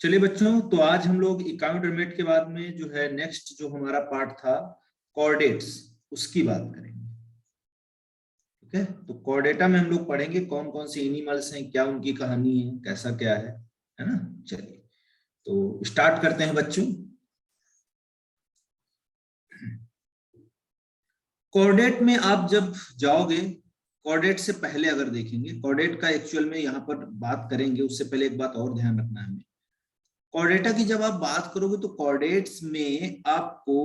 चलिए बच्चों, तो आज हम लोग इकानोडर्मेट के बाद में जो है नेक्स्ट जो हमारा पार्ट था कॉर्डेट्स, उसकी बात करेंगे। ठीक है, तो कॉर्डेटा में हम लोग पढ़ेंगे कौन कौन से एनिमल्स हैं, क्या उनकी कहानी है, कैसा क्या है ना। चलिए तो स्टार्ट करते हैं बच्चों। कॉर्डेट में आप जब जाओगे, कॉर्डेट से पहले अगर देखेंगे, कॉर्डेट का एक्चुअल में यहाँ पर बात करेंगे, उससे पहले एक बात और ध्यान रखना है हमें। कॉर्डेटा की जब आप बात करोगे तो कॉर्डेट्स में आपको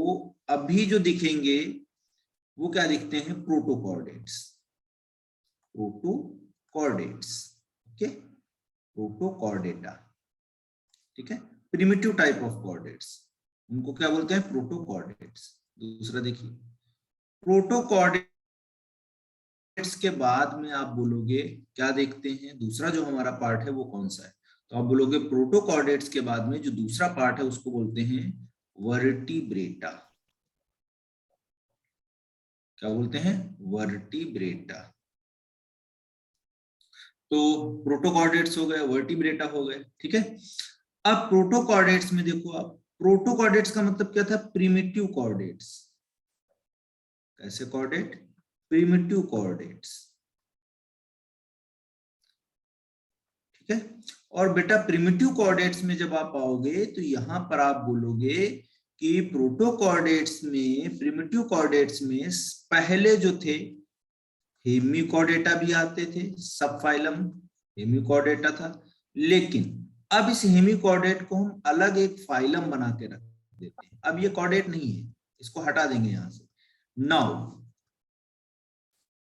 अभी जो दिखेंगे वो क्या दिखते हैं, प्रोटोकॉर्डेट्स। Protochordates, okay, Protochordata. ठीक है, प्रिमिटिव टाइप ऑफ कॉर्डेट्स, उनको क्या बोलते हैं, प्रोटोकॉर्डेट्स। दूसरा देखिए, प्रोटोकॉर्डेट्स के बाद में आप बोलोगे क्या देखते हैं, दूसरा जो हमारा पार्ट है वो कौन सा है, तो आप बोलोगे प्रोटोकॉर्डेट्स के बाद में जो दूसरा पार्ट है उसको बोलते हैं वर्टिब्रेटा। क्या बोलते हैं, वर्टिब्रेटा। तो प्रोटोकॉर्डेट्स हो गए, वर्टिब्रेटा हो गए। ठीक है, अब प्रोटोकॉर्डेट्स में देखो आप, प्रोटोकॉर्डेट्स का मतलब क्या था, प्रिमिटिव कॉर्डेट्स। कैसे कॉर्डेट, प्रिमिटिव कॉर्डेट्स। ठीक है, और बेटा प्रिमिटिव कॉर्डेट्स में जब आप आओगे तो यहां पर आप बोलोगे कि प्रोटोकॉर्डेट्स में, प्रिमिटिव कॉर्डेट्स में पहले जो थे हेमिकॉर्डेटा भी आते थे, सब फाइलम हेमिकॉर्डेटा था, लेकिन अब इस हेमिकॉर्डेट को हम अलग एक फाइलम बना के रख देते हैं। अब ये कॉर्डेट नहीं है, इसको हटा देंगे यहां से। Now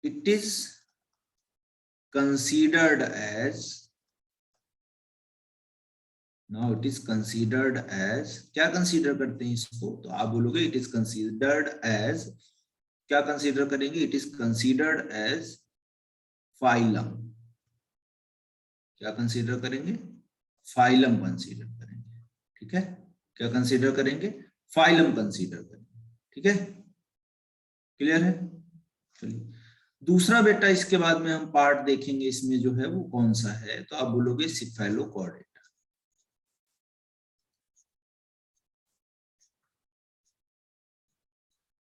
it is considered as, now it is considered as, क्या कंसीडर करते हैं इसको, तो आप बोलोगे इट इज कंसीडर्ड एज, क्या कंसीडर करेंगे, it is considered as phylum. क्या कंसीडर करेंगे, फाइलम कंसीडर करेंगे। ठीक है, क्या कंसीडर करेंगे, फाइलम कंसीडर करेंगे। ठीक है, क्लियर है। चलिए दूसरा बेटा, इसके बाद में हम पार्ट देखेंगे, इसमें जो है वो कौन सा है, तो आप बोलोगे सिफेलोकॉर्डेटा।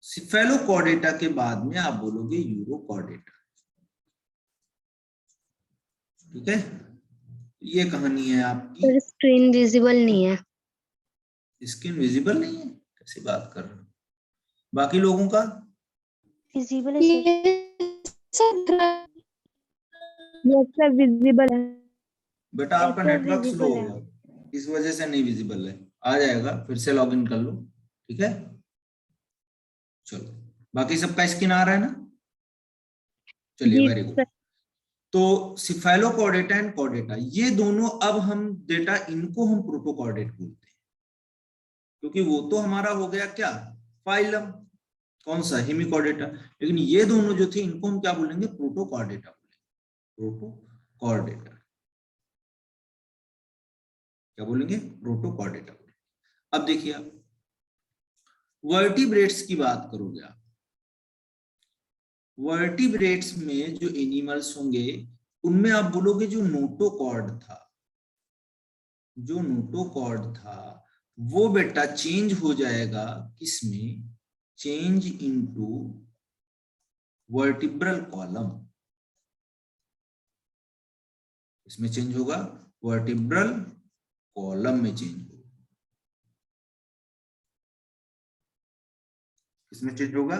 सिफेलोकॉर्डेटा के बाद में आप बोलोगे यूरोकॉर्डेटा। ठीक है, ये कहानी है आपकी। स्क्रीन विजिबल नहीं है, स्क्रीन विजिबल नहीं है, कैसी बात कर रहे हो, बाकी लोगों का विजिबल है सर, विजिबल है बेटा, आपका नेटवर्क स्लो विजिबल है। होगा, इस वजह से नहीं विजिबल है, आ जाएगा, फिर से लॉग इन कर लो। ठीक है, चलो बाकी सबका स्क्रीन आ रहा है ना। चलिए वेरी गुड। तो सिफेलोकॉर्डेटा एंड कॉर्डेटा, ये दोनों अब हम डेटा, इनको हम प्रोटोकॉर्डेट बोलते हैं, क्योंकि वो तो हमारा हो गया क्या, फाइलम, कौन सा, हेमिकॉर्डेटा, लेकिन ये दोनों जो थे इनको हम क्या बोलेंगे, प्रोटोकॉर्डेटा बोलेंगे, प्रोटोकॉर्डेटा। क्या बोलेंगे, प्रोटोकॉर्डेटा बोलेंगे। अब देखिए आप वर्टिब्रेट्स की बात करोगे, आप वर्टिब्रेट्स में जो एनिमल्स होंगे उनमें आप बोलोगे जो नोटोकॉर्ड था, जो नोटोकॉर्ड था वो बेटा चेंज हो जाएगा किसमें, चेंज इनटू वर्टिब्रल कॉलम। इसमें चेंज होगा, वर्टिब्रल कॉलम में चेंज होगा, इसमें चेंज होगा,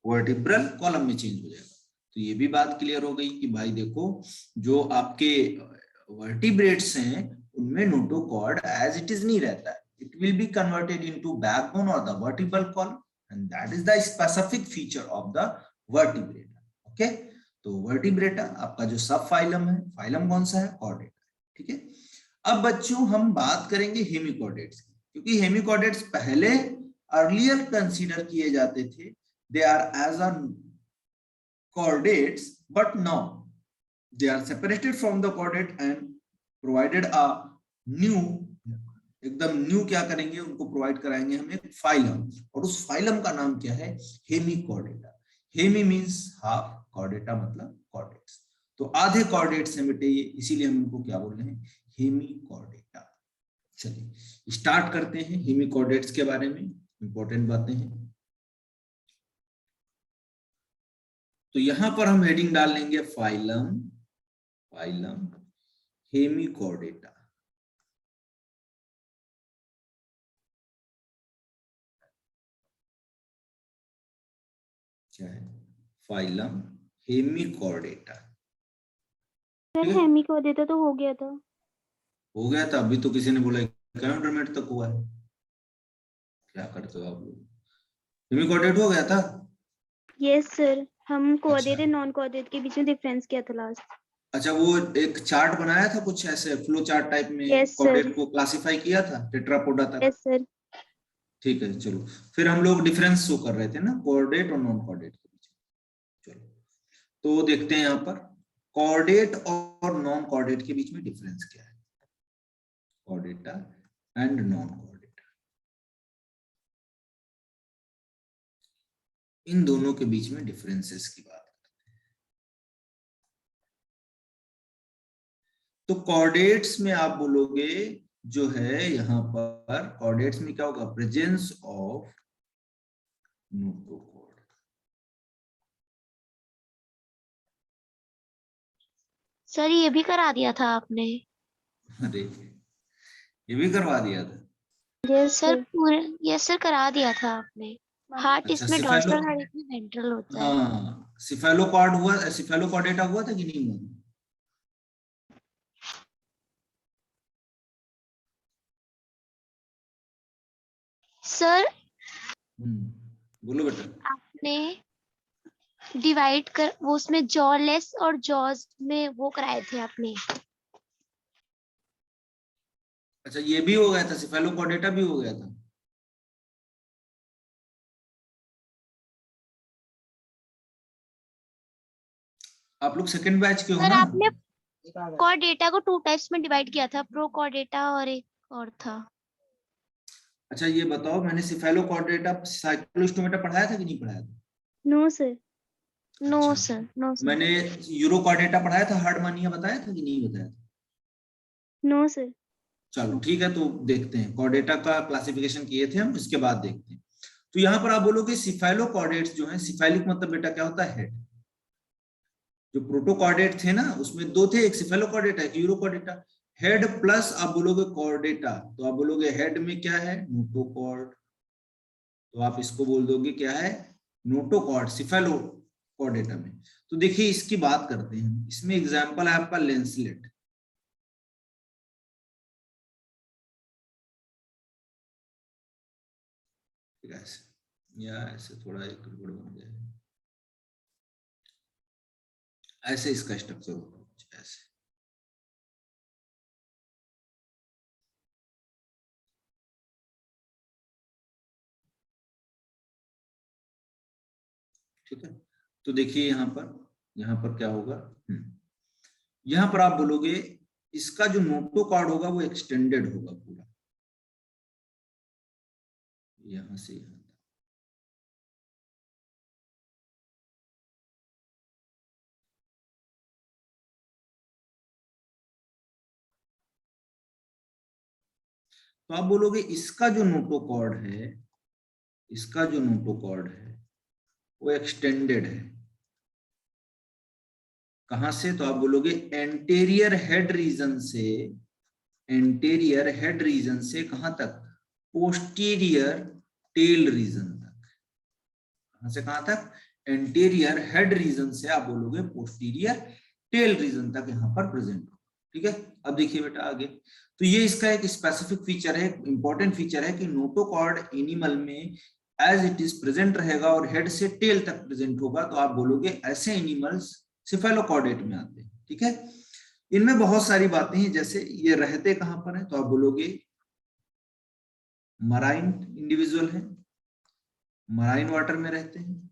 वर्टिब्रल कॉलम में चेंज हो जाएगा। तो ये भी बात क्लियर हो गई कि भाई देखो, जो आपके वर्टिब्रेट्स हैं उनमें नोटोकॉर्ड एज इट इज नहीं रहता है, it will be converted into backbone और the vertebral column, and that is the specific feature of the vertebrata. Okay, तो वर्टिब्रेटा आपका जो सब फाइलम है, फाइलम कौन सा है, कॉर्डेटा। ठीक है, अब बच्चों हम बात करेंगे हेमिकॉर्डेट्स की, क्योंकि हेमिकॉर्डेट्स पहले अर्लियर कंसीडर किए जाते थे, they are as a chordates, but now they are separated from the chordate and provided a new, एकदम न्यू क्या करेंगे, उनको प्रोवाइड कराएंगे हम एक फाइलम, और उस फाइलम का नाम क्या है, hemichordata. Hemi means half, chordata मतलब कॉर्डेट्स, तो आधे कॉर्डेट्स हैं बेटे ये, इसीलिए हम इनको क्या बोल रहे हैं, हेमिकॉर्डेटा। चलिए स्टार्ट करते हैं हेमिकॉर्डेट्स के बारे में, इंपॉर्टेंट बातें हैं। तो यहां पर हम हेडिंग डाल लेंगे फाइलम, फाइलम हेमिकॉर्डेटा। क्या है? Phylum Hemichordata. सर हेमिकॉर्डेटा तो हो गया था। हो गया था? अभी तो किसी ने बोला 51 मिनट तक हुआ है। क्या करते हो आप लोग? हेमिकॉर्डेट हो गया था? यस सर, हम अच्छा कोऑर्डिनेट नॉन कोऑर्डिनेट के बीच में डिफरेंस किया था लास्ट। अच्छा, वो एक चार्ट बनाया था कुछ ऐसे फ्लो चार्ट टाइप में, यस सर। कोऑर्डिनेट को क्लासिफाई किया था टेट्रापोडा तक। Yes sir. ठीक है चलो, फिर हम लोग डिफरेंस शो कर रहे थे ना कोऑर्डिनेट और नॉन कोऑर्डिनेट के बीच में। चलो तो देखते हैं यहाँ पर कोऑर्डिनेट और नॉन कोऑर्डिनेट के बीच में डिफरेंस क्या है। कोऑर्डिनेटा एंड नॉन कोऑर्डिनेट, इन दोनों के बीच में डिफरेंसेस की बात करते हैं। तो कोऑर्डिनेट्स में आप बोलोगे जो है यहाँ पर कोऑर्डिनेट्स में क्या होगा? Presence of notochord. सर ये भी करा दिया था आपने। अरे ये भी करवा दिया था? यस सर पूरे, यस सर करा दिया था आपने। हार्ट अच्छा इसमें सिफेलो, डॉर्सल हार्ट इसमें वेंट्रल होता है। हाँ सिफेलोकॉर्ड हुआ, सिफेलोकॉर्डेटा हुआ था कि नहीं हुआ? सर बोलो बेटा। आपने डिवाइड कर वो उसमें जॉलेस और जॉज में वो कराए थे आपने। अच्छा ये भी हो गया था, सिफेलोकॉर्डेटा भी हो गया था? आप लोग सेकंड बैच के हो सर ना? आपने कॉर्डेटा को 2 टाइप्स में डिवाइड किया था, प्रो कॉर्डेटा और एक और था। अच्छा ये बताओ, मैंने सिफेलोकॉर्डेटा साइक्लोस्टोमेटा पढ़ाया था कि नहीं पढ़ाया था? No sir. नो अच्छा सर, नो सर। मैंने यूरोकॉर्डेटा पढ़ाया था, हार्डमानिया बताया था कि नहीं बताया था? No sir. चलो ठीक है, तो देखते हैं कॉर्डेटा का क्लासिफिकेशन किए थे हम, इसके बाद देखते हैं। तो यहाँ पर आप बोलोगे सिफेलोकॉर्डेट्स जो है, सिफेलिक मतलब बेटा क्या होता है? हेड। जो प्रोटोकॉर्डेट थे ना उसमें दो थे, एक सिफेलोकॉर्डेटा एक यूरोकॉर्डेटा। हेड प्लस आप बोलोगे कॉर्डेटा, तो आप बोलोगे हेड में क्या है? नोटोकॉर्ड। तो आप इसको बोल दोगे क्या है? नोटोकॉर्ड सिफेलोकॉर्डेटा में। तो देखिए इसकी बात करते हैं, इसमें एग्जांपल है आपका लेंसलेट। ऐसे या ऐसे थोड़ा एक गड़बड़ बन गया है, ऐसे इसका स्ट्रक्चर होगा कुछ ऐसे। ठीक है, तो देखिए यहाँ पर क्या होगा? यहाँ पर आप बोलोगे इसका जो नोटोकॉर्ड होगा वो एक्सटेंडेड होगा पूरा, यहां से यहां तक। तो आप बोलोगे इसका जो नोटोकॉर्ड है, इसका जो नोटोकॉर्ड है वो एक्सटेंडेड है। कहां से? तो आप बोलोगे एंटेरियर हेड रीजन से, एंटेरियर हेड रीजन से कहां तक? पोस्टीरियर टेल रीजन तक। कहां से कहां तक? एंटेरियर हेड रीजन से आप बोलोगे पोस्टीरियर टेल रीजन तक यहाँ पर प्रेजेंट हो। ठीक है, अब देखिए बेटा आगे। तो ये इसका एक स्पेसिफिक फीचर है, इंपॉर्टेंट फीचर है कि नोटोकॉर्ड एनिमल में एज इट इज प्रेजेंट रहेगा और हेड से टेल तक प्रेजेंट होगा। तो आप बोलोगे ऐसे एनिमल्स सिफेलोकॉर्डेट में आते हैं। ठीक है, इनमें बहुत सारी बातें हैं, जैसे ये रहते कहां पर है? तो आप बोलोगे मराइन इंडिविजुअल है, मराइन वाटर में रहते हैं।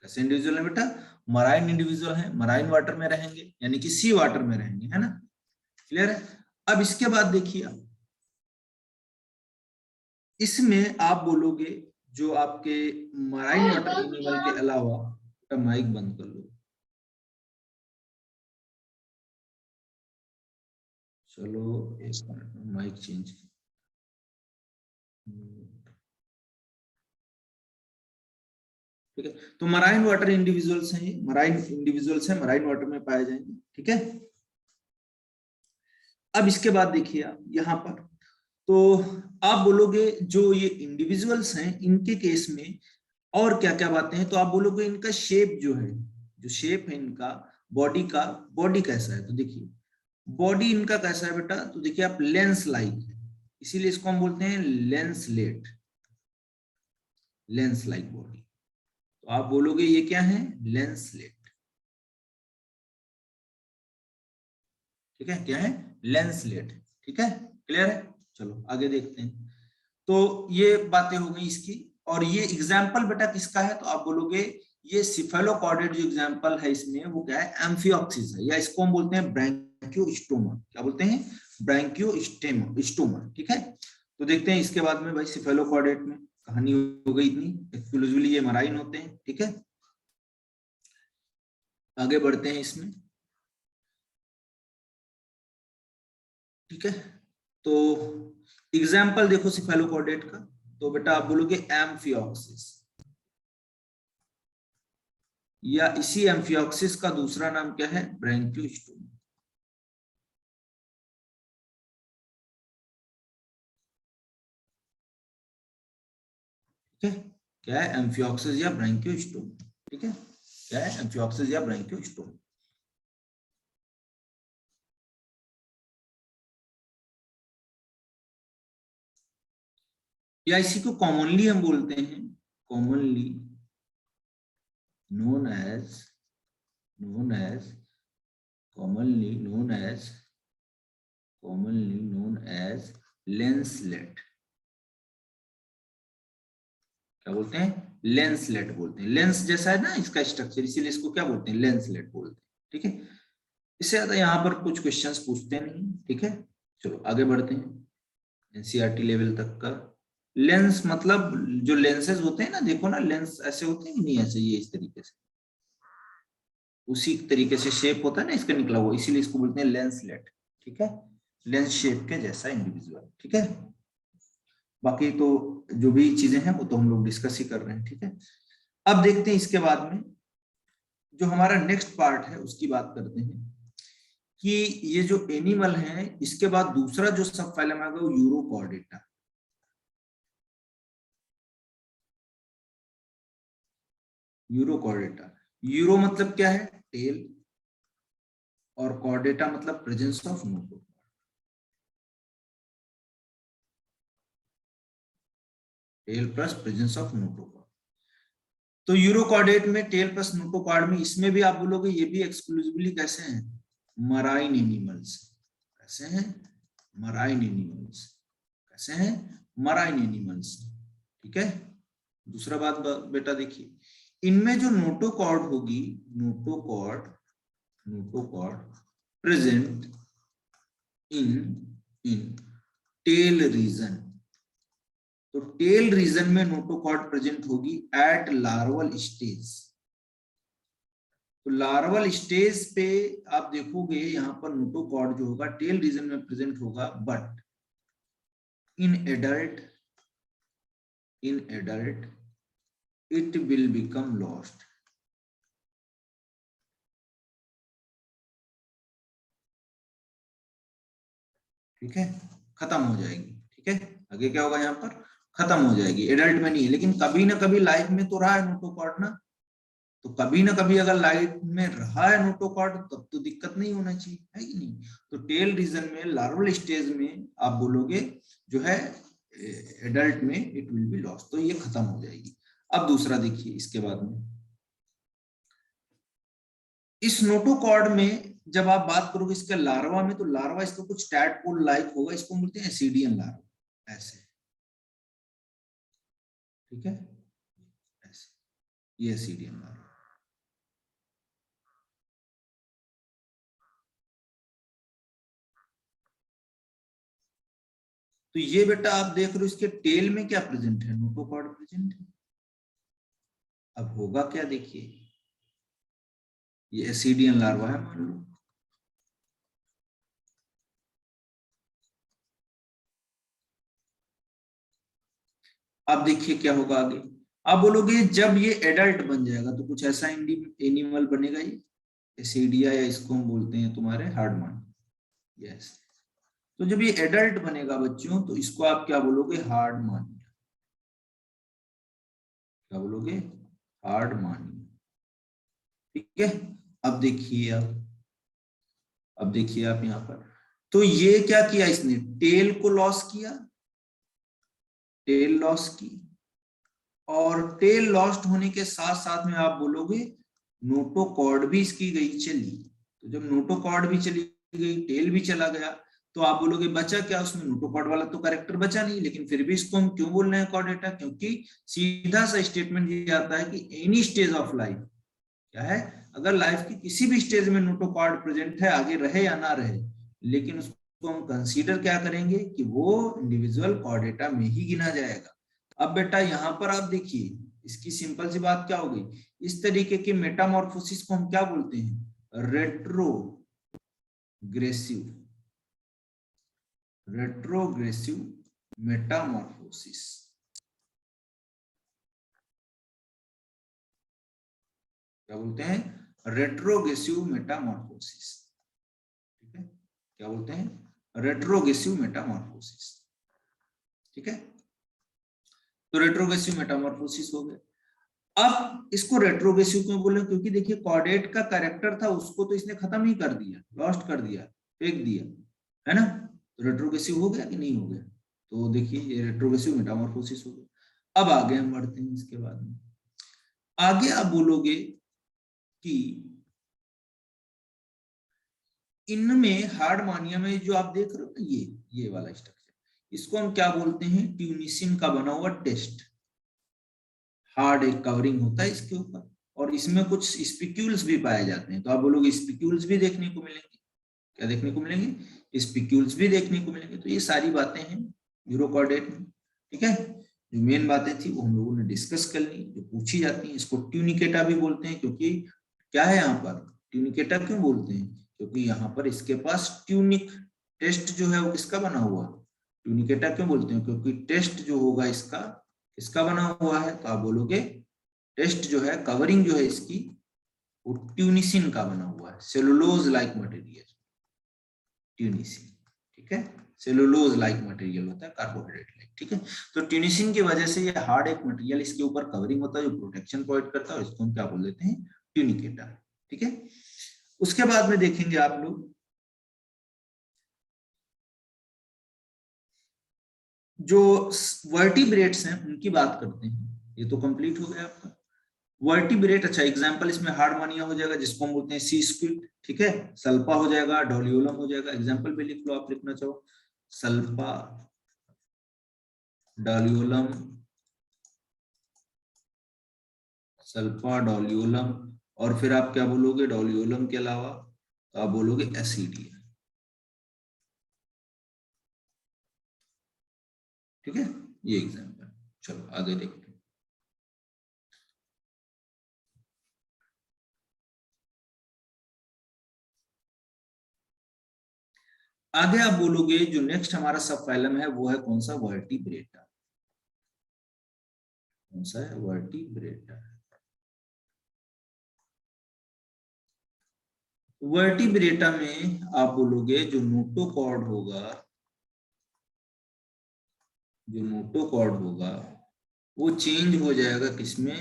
कैसे इंडिविजुअल है बेटा? मराइन इंडिविजुअल है, मराइन वाटर में रहेंगे, यानी कि सी वाटर में रहेंगे, है ना? क्लियर है? अब इसके बाद देखिए आप, इसमें आप बोलोगे जो आपके मराइन वाटर एनिमल के अलावा, माइक बंद कर लो, चलो एक मिनट, माइक चेंज। ठीक है, तो मराइन वाटर इंडिविजुअल्स हैं, मराइन वाटर में पाए जाएंगे। ठीक है, अब इसके बाद देखिए आप यहाँ पर, तो आप बोलोगे जो ये इंडिविजुअल्स हैं इनके केस में और क्या क्या बातें हैं, तो आप बोलोगे इनका शेप जो है, जो शेप है इनका बॉडी का, बॉडी कैसा है, तो देखिए बॉडी इनका कैसा है बेटा, तो देखिए आप लेंस लाइक है, इसीलिए इसको हम बोलते हैं लेंसलेट, लेंस लाइक बॉडी। तो आप बोलोगे ये क्या है, लेंसलेट। ठीक है, क्या है, लेंसलेट। ठीक है, क्लियर है। चलो आगे देखते हैं। तो ये बातें हो गई इसकी, और ये एग्जाम्पल बेटा किसका है, तो आप बोलोगे ये सिफेलोकॉर्डेट जो एग्जाम्पल है इसमें वो क्या है, एम्फियोक्सिस है, या इसको हम बोलते हैं ब्रैंकियोस्टोमा। क्या बोलते हैं, ब्रैंकियोस्टोमा। ठीक है, तो देखते हैं इसके बाद में भाई सिफेलोकॉर्डेट में कहानी हो गई इतनी, एक्सक्लूसिवली ये मराइन होते हैं। ठीक है, आगे बढ़ते हैं इसमें। ठीक है, तो एग्जाम्पल देखो सिफेलोकॉर्डेट का, तो बेटा आप बोलोगे एम्फियोक्सिस, या इसी एम्फियोक्सिस का दूसरा नाम क्या है, ब्रैंकियोस्टोमा। ठीक है, क्या है, एम्फियोक्सिस या ब्रैंकियोस्टोमा। ठीक है, क्या है, एम्फियोक्सिस या ब्रैंकियोस्टोमा। या इसी को कॉमनली हम बोलते हैं, commonly known as known as commonly known as lancelet. क्या बोलते हैं, लेंसलेट बोलते हैं, लेंस जैसा है ना इसका स्ट्रक्चर, इसीलिए इसको क्या बोलते हैं, लेंसलेट बोलते हैं। ठीक है, इससे ज्यादा यहाँ पर कुछ क्वेश्चंस पूछते नहीं। ठीक है, चलो आगे बढ़ते हैं एनसीईआरटी लेवल तक का। लेंस मतलब जो लेंसेज होते हैं ना, देखो ना लेंस ऐसे होते हैं कि नहीं, ऐसे ये इस तरीके से, उसी तरीके से शेप होता है ना इसका निकला हुआ, इसीलिए इसको बोलते हैं लेंसलेट। ठीक है, लेंस शेप के जैसा इंडिविजुअल। ठीक है, बाकी तो जो भी चीजें हैं वो तो हम लोग डिस्कस ही कर रहे हैं। ठीक है, अब देखते हैं इसके बाद में जो हमारा नेक्स्ट पार्ट है उसकी बात करते हैं, कि ये जो एनिमल है इसके बाद दूसरा जो सब फाइलम आएगा वो यूरोकॉर्डेटा। यूरोकॉर्डेटा, यूरो मतलब क्या है, टेल, और कॉर्डेटा मतलब presence of notochord. Tail plus presence of notochord. तो यूरोकॉर्डेट में टेल प्लस नोटोकॉर्ड में, इसमें भी आप बोलोगे ये भी एक्सक्लूसिवली कैसे हैं, मराइन एनिमल्स। कैसे हैं, मराइन एनिमल्स। कैसे हैं, मराइन एनिमल्स। ठीक है, दूसरा बात बेटा देखिए, इनमें जो नोटोकॉर्ड होगी, notochord present in in tail region. तो टेल रीजन में नोटोकॉर्ड प्रेजेंट होगी एट लार्वल स्टेज। तो लार्वल स्टेज पे आप देखोगे यहाँ पर नोटोकॉर्ड जो होगा टेल रीजन में प्रेजेंट होगा, but in adult it will become lost। ठीक है, खत्म हो जाएगी। ठीक है, आगे क्या होगा यहाँ पर, खत्म हो जाएगी, एडल्ट में नहीं है, लेकिन कभी ना कभी लाइफ में तो रहा है नोटोकॉर्ड ना, तो कभी ना कभी अगर लाइफ में रहा है नोटोकॉर्ड तब तो दिक्कत नहीं होना चाहिए, है कि नहीं। तो टेल रीजन में लार्वल स्टेज में आप बोलोगे जो है एडल्ट में इट विल बी लॉस्ट, तो ये खत्म हो जाएगी। अब दूसरा देखिए इसके बाद में, इस नोटोकॉर्ड में जब आप बात करोगे इसके लार्वा में, तो लार्वा इसका कुछ टैडपोल लाइक होगा, इसको बोलते हैं एसिडियन लार्वा, ऐसे। ठीक है, ऐसे, ये एसिडियन लार्वा। तो ये बेटा आप देख रहे हो इसके टेल में क्या प्रेजेंट है, नोटोकॉर्ड प्रेजेंट है। अब होगा क्या देखिए, ये एसिडियन लार्वा है मान लो, अब देखिए क्या होगा आगे। आप बोलोगे जब ये एडल्ट बन जाएगा तो कुछ ऐसा एनिमल बनेगा, ये एसिडिया, या इसको हम बोलते हैं तुम्हारे हार्डमानिया। यस, तो जब ये एडल्ट बनेगा बच्चों तो इसको आप क्या बोलोगे, हार्डमानिया। क्या बोलोगे, हार्डमानिया। ठीक है। अब देखिए अब देखिए आप यहाँ पर, तो ये क्या किया इसने, टेल को लॉस किया, टेल लॉस की, और टेल लॉस्ट होने के साथ साथ में आप बोलोगे नोटोकॉर्ड भी इसकी गई चली। तो जब नोटोकॉर्ड भी चली गई, टेल भी चला गया, तो आप बोलोगे बचा क्या उसमें, नोटोकॉर्ड वाला तो कैरेक्टर बचा नहीं, लेकिन फिर भी इसको हम क्यों बोल रहे हैं कॉर्डेटा, क्योंकि सीधा सा स्टेटमेंट ये आता है कि एनी स्टेज ऑफ लाइफ, क्या है, अगर लाइफ की किसी भी स्टेज में नोटोकॉर्ड प्रेजेंट है, आगे रहे या ना रहे, लेकिन उसको हम कंसीडर क्या करेंगे कि वो इंडिविजुअल कॉर्डेटा में ही गिना जाएगा। अब बेटा यहाँ पर आप देखिए, इसकी सिंपल सी बात क्या हो गई, इस तरीके के मेटामॉर्फोसिस को हम क्या बोलते हैं, रेट्रोग्रेसिव मेटामॉर्फोसिस। क्या बोलते हैं, रेट्रोग्रेसिव मेटामॉर्फोसिस। ठीक है, क्या बोलते हैं, रेट्रोग्रेसिव मेटामॉर्फोसिस। ठीक है, तो रेट्रोग्रेसिव मेटामॉर्फोसिस हो गया। अब इसको रेट्रोग्रेसिव क्यों बोले, क्योंकि देखिए कॉर्डेट का कैरेक्टर था उसको तो इसने खत्म ही कर दिया, लॉस्ट कर दिया, फेंक दिया, है ना, तो रेट्रोग्रेसिव हो गया कि नहीं हो गया, तो देखिए ये रेट्रोग्रेसिव मेटामॉर्फोसिस हो गया। अब आगे हम बढ़ते हैं, इसके बाद में आगे आप बोलोगे कि इनमें हार्डमानिया में जो आप देख रहे हो ना, ये वाला स्ट्रक्चर, इसको हम क्या बोलते हैं, ट्यूनिसिन का बना हुआ टेस्ट। हार्ड एक कवरिंग होता है इसके ऊपर, और इसमें कुछ स्पिक्यूल्स भी पाए जाते हैं, तो आप बोलोगे स्पिक्यूल्स भी देखने को मिलेंगे, क्या देखने को मिलेंगे, स्पिक्यूल्स भी देखने को मिलेंगे। तो ये सारी बातें हैं यूरोकॉर्डेट में। ठीक है, जो मेन बातें थी वो हम लोगों ने डिस्कस कर ली, जो पूछी जाती है। इसको ट्यूनिकेटा भी बोलते हैं, क्योंकि क्या है यहाँ पर, ट्यूनिकेटा क्यों बोलते हैं, क्योंकि यहाँ पर इसके पास ट्यूनिक टेस्ट जो है वो किसका बना हुआ, ट्यूनिकेटा क्यों बोलते हैं, क्योंकि टेस्ट जो होगा इसका किसका बना हुआ है, तो आप बोलोगे टेस्ट जो है, कवरिंग जो है इसकी, वो ट्यूनिसिन का बना हुआ है, सेलुलोज लाइक मटेरियल, ट्यूनिसिन। ठीक है, सेलुलोज लाइक मटेरियल होता है, कार्बोहाइड्रेट लाइक। ठीक है, तो ट्यूनिसिन की वजह से ये हार्ड एक मटेरियल इसके ऊपर कवरिंग होता है जो प्रोटेक्शन प्रोवाइड करता है, इसको हम क्या बोल देते हैं, ट्यूनिकेटा। ठीक है, उसके बाद में देखेंगे आप लोग जो वर्टिब्रेट्स हैं उनकी बात करते हैं। ये तो कंप्लीट हो गया आपका वर्टिब्रेट। अच्छा, एग्जांपल इसमें हार्डमानिया हो जाएगा जिसको हम बोलते हैं सी स्क्विड। ठीक है, सल्पा हो जाएगा, डोलियोलम हो जाएगा। एग्जांपल पे लिख लो, आप लिखना चाहो सल्पा, डोलियोलम, सल्फा, डोलियोलम, और फिर आप क्या बोलोगे, डोलियोलम के अलावा तो आप बोलोगे एसिडिया। ठीक है, ये एग्जांपल। चलो आगे देखते हैं। आगे आप बोलोगे जो नेक्स्ट हमारा सब फाइलम है वो है कौन सा, वर्टिब्रेटा। कौन सा है, वर्टिब्रेटा। वर्टिब्रेटा में आप बोलोगे जो नोटोकॉर्ड होगा, जो नोटोकॉर्ड होगा वो चेंज हो जाएगा किसमें,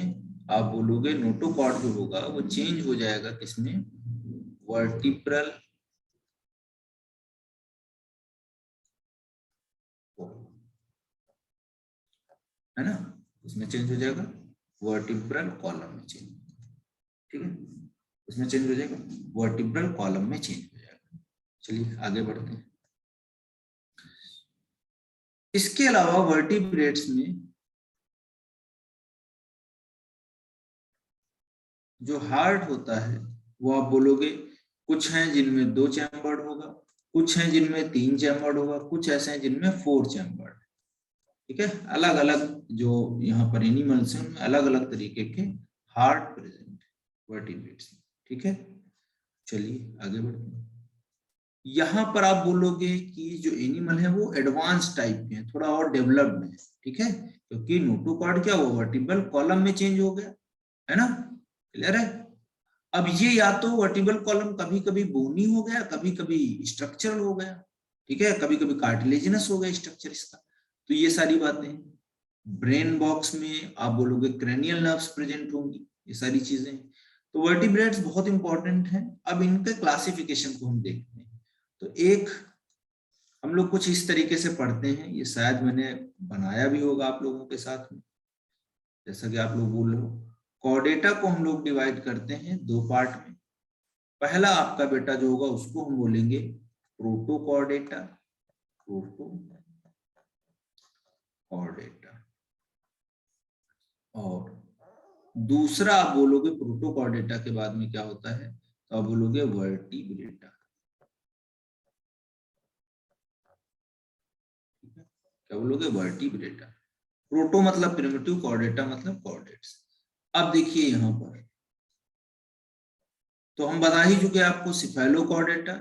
आप बोलोगे नोटोकॉर्ड जो होगा वो चेंज हो जाएगा किसमें, वर्टिब्रल, है ना, उसमें चेंज हो जाएगा, वर्टिब्रल कॉलम में चेंज। ठीक है, उसमें चेंज हो जाएगा, वर्टिब्रल कॉलम में चेंज हो जाएगा। चलिए आगे बढ़ते हैं। इसके अलावा वर्टिब्रेट्स में जो हार्ट होता है वो आप बोलोगे कुछ हैं जिनमें 2 चैम्बर्ड होगा, कुछ हैं जिनमें 3 चैम्बर्ड होगा, कुछ ऐसे हैं जिनमें 4 चैम्बर्ड। ठीक है, अलग अलग जो यहाँ पर एनिमल्स हैं उनमें अलग अलग तरीके के हार्ट प्रेजेंट वर्टिब्रेट्स। ठीक है, चलिए आगे बढ़ते हैं। यहाँ पर आप बोलोगे कि जो एनिमल है वो एडवांस टाइप के हैं, थोड़ा और डेवलप्ड है। ठीक है, क्योंकि नोटोकॉर्ड क्या हुआ, वर्टिब्रल कॉलम में चेंज हो गया, है ना, क्लियर है। अब ये या तो वर्टिब्रल कॉलम कभी कभी बोनी हो गया, कभी कभी स्ट्रक्चरल हो गया, ठीक है, कभी कभी कार्टिलेजिनस हो गया स्ट्रक्चर इसका। तो ये सारी बातें, ब्रेन बॉक्स में आप बोलोगे क्रेनियल नर्व्स प्रेजेंट होंगी, ये सारी चीजें। तो वर्टिब्रेट्स बहुत इंपॉर्टेंट हैं। अब इनके क्लासिफिकेशन को हम देखते हैं। तो एक हम लोग कुछ इस तरीके से पढ़ते हैं, ये शायद मैंने बनाया भी होगा आप लोगों के साथ में, जैसा कि आप लोग बोल रहे हो। कॉर्डेटा को हम लोग डिवाइड करते हैं दो पार्ट में। पहला आपका बेटा जो होगा उसको हम बोलेंगे प्रोटोकॉर्डेटा, प्रोटोकॉर्डेटा, और दूसरा आप बोलोगे प्रोटोकॉर्डेटा के बाद में क्या होता है, तो आप बोलोगे वर्टिब्रेटा। क्या बोलोगे, वर्टिब्रेटा। प्रोटो मतलब प्रिमिटिव, कॉर्डेटा मतलब कॉर्डेट्स। अब देखिए यहां पर तो हम बता ही चुके आपको सिफेलोकॉर्डेटा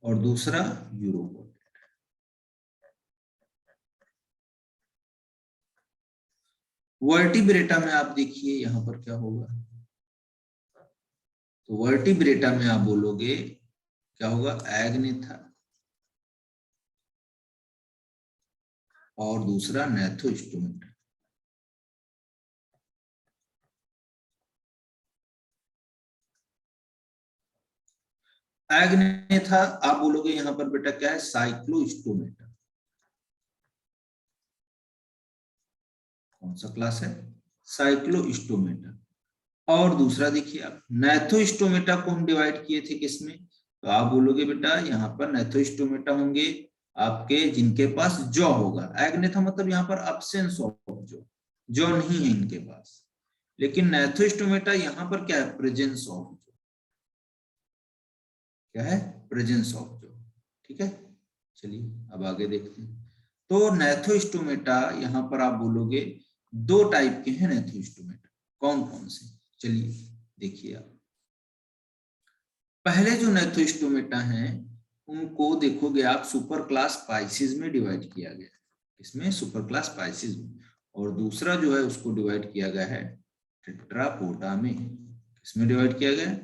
और दूसरा यूरोकॉर्डेटा। वर्टिब्रेटा में आप देखिए यहां पर क्या होगा, तो वर्टिब्रेटा में आप बोलोगे क्या होगा, एग्नेथा और दूसरा नेथोस्टोमेटा। एग्नेथा आप बोलोगे यहां पर बेटा क्या है, साइक्लोस्टोमेटा। कौन सा क्लास है, साइक्लोस्टोमेटा। और दूसरा देखिए आप, नेथोस्टोमेटा को हम डिवाइड किए थे किसमें, तो आप बोलोगे बेटा यहाँ पर नेथोस्टोमेटा होंगे आपके जिनके पास जॉ होगा। एग्नेथा मतलब यहाँ पर अब्सेंस ऑफ जॉ नहीं है इनके पास। लेकिन नेथोस्टोमेटा यहाँ पर क्या है, प्रेजेंस ऑफ जॉ, क्या है, प्रेजेंस ऑफ जॉ, ठीक है। चलिए अब आगे देखते हैं। तो नेथोस्टोमेटा यहाँ पर आप बोलोगे दो टाइप के हैं नेथोस्टोमेटा, कौन कौन से, चलिए देखिए आप। पहले जो नेथोस्टोमेटा हैं उनको देखोगे आप सुपर क्लास पाइसिस में डिवाइड किया गया है, इसमें सुपर क्लास पाइसिस में। और दूसरा जो है उसको डिवाइड किया गया है टेट्रापोडा में, किसमें डिवाइड किया गया है,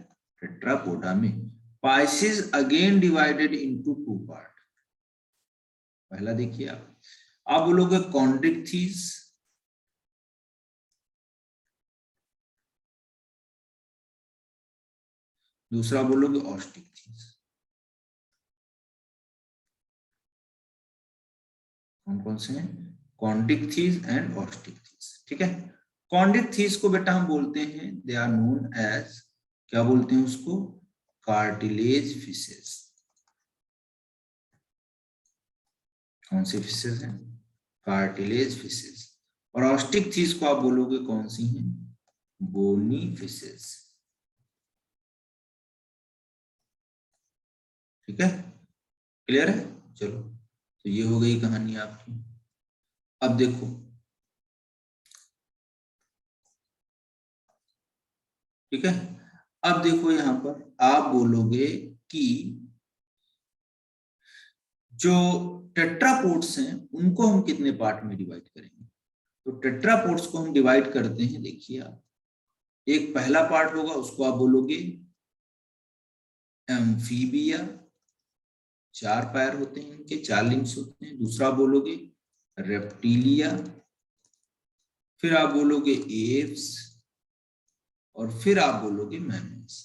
टेट्रापोडा में। Pisces again divided into two part. पहला देखिए आप बोलोगे कॉन्ड्रिक्थिस, दूसरा बोलोगे ऑस्टिक्थिस। कौन कौन से हैं, कॉन्ड्रिक्थिस एंड ऑस्टिक्थिस, ठीक है। कॉन्ड्रिक्थिस को बेटा हम बोलते हैं, दे आर नोन एज, क्या बोलते हैं उसको, कार्टिलेज फिशेस। कौन से फिशेस हैं, कार्टिलेज फिशेस। और ऑस्टिक्थिस को आप बोलोगे कौन सी हैं, बोनी फिशेस, ठीक है, क्लियर है। चलो तो ये हो गई कहानी आपकी। अब देखो ठीक है, अब देखो यहां पर आप बोलोगे कि जो टेट्रापोड्स हैं उनको हम कितने पार्ट में डिवाइड करेंगे। तो टेट्रापोड्स को हम डिवाइड करते हैं, देखिए आप, एक पहला पार्ट होगा उसको आप बोलोगे एम्फीबिया, चार पैर होते हैं इनके, चार लिम्स होते हैं। दूसरा बोलोगे रेप्टिलिया, फिर आप बोलोगे एव्स, और फिर आप बोलोगे मैमल्स,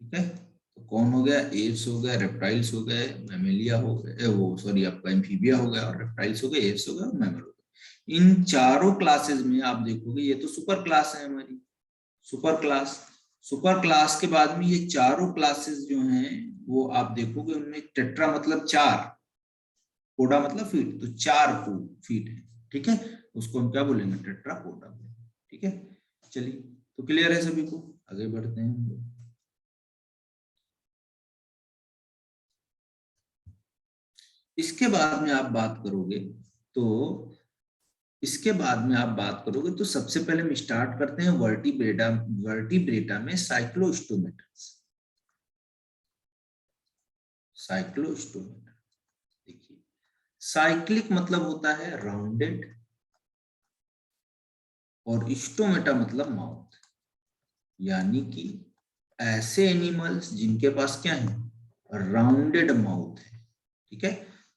ठीक है। तो कौन हो गया, एव्स हो गया, रेप्टाइल्स हो गए, मैमेलिया हो गए, वो सॉरी आपका एम्फीबिया हो गया, और रेप्टाइल्स हो गए, एव्स हो गए और मैमल हो गए। इन चारों क्लासेस में आप देखोगे ये तो सुपर क्लास है हमारी, सुपर क्लास। सुपर क्लास के बाद में ये चारों क्लासेस जो हैं वो आप देखोगे उनमें टेट्रा मतलब चार, पोडा मतलब फीट, तो चार फीट है, ठीक है। उसको हम क्या बोलेंगे, टेट्रापोडा, ठीक है। चलिए तो क्लियर है सभी को, आगे बढ़ते हैं हम लोग। इसके बाद में आप बात करोगे तो इसके बाद में आप बात करोगे तो सबसे पहले हम स्टार्ट करते हैं वर्टिब्रेटा में साइक्लोस्टोमेटा। साइक्लोस्टोमेटा। देखिए साइक्लिक मतलब होता है राउंडेड और स्टोमेटा मतलब माउथ, यानी कि ऐसे एनिमल्स जिनके पास क्या है, राउंडेड माउथ है। ठीक है,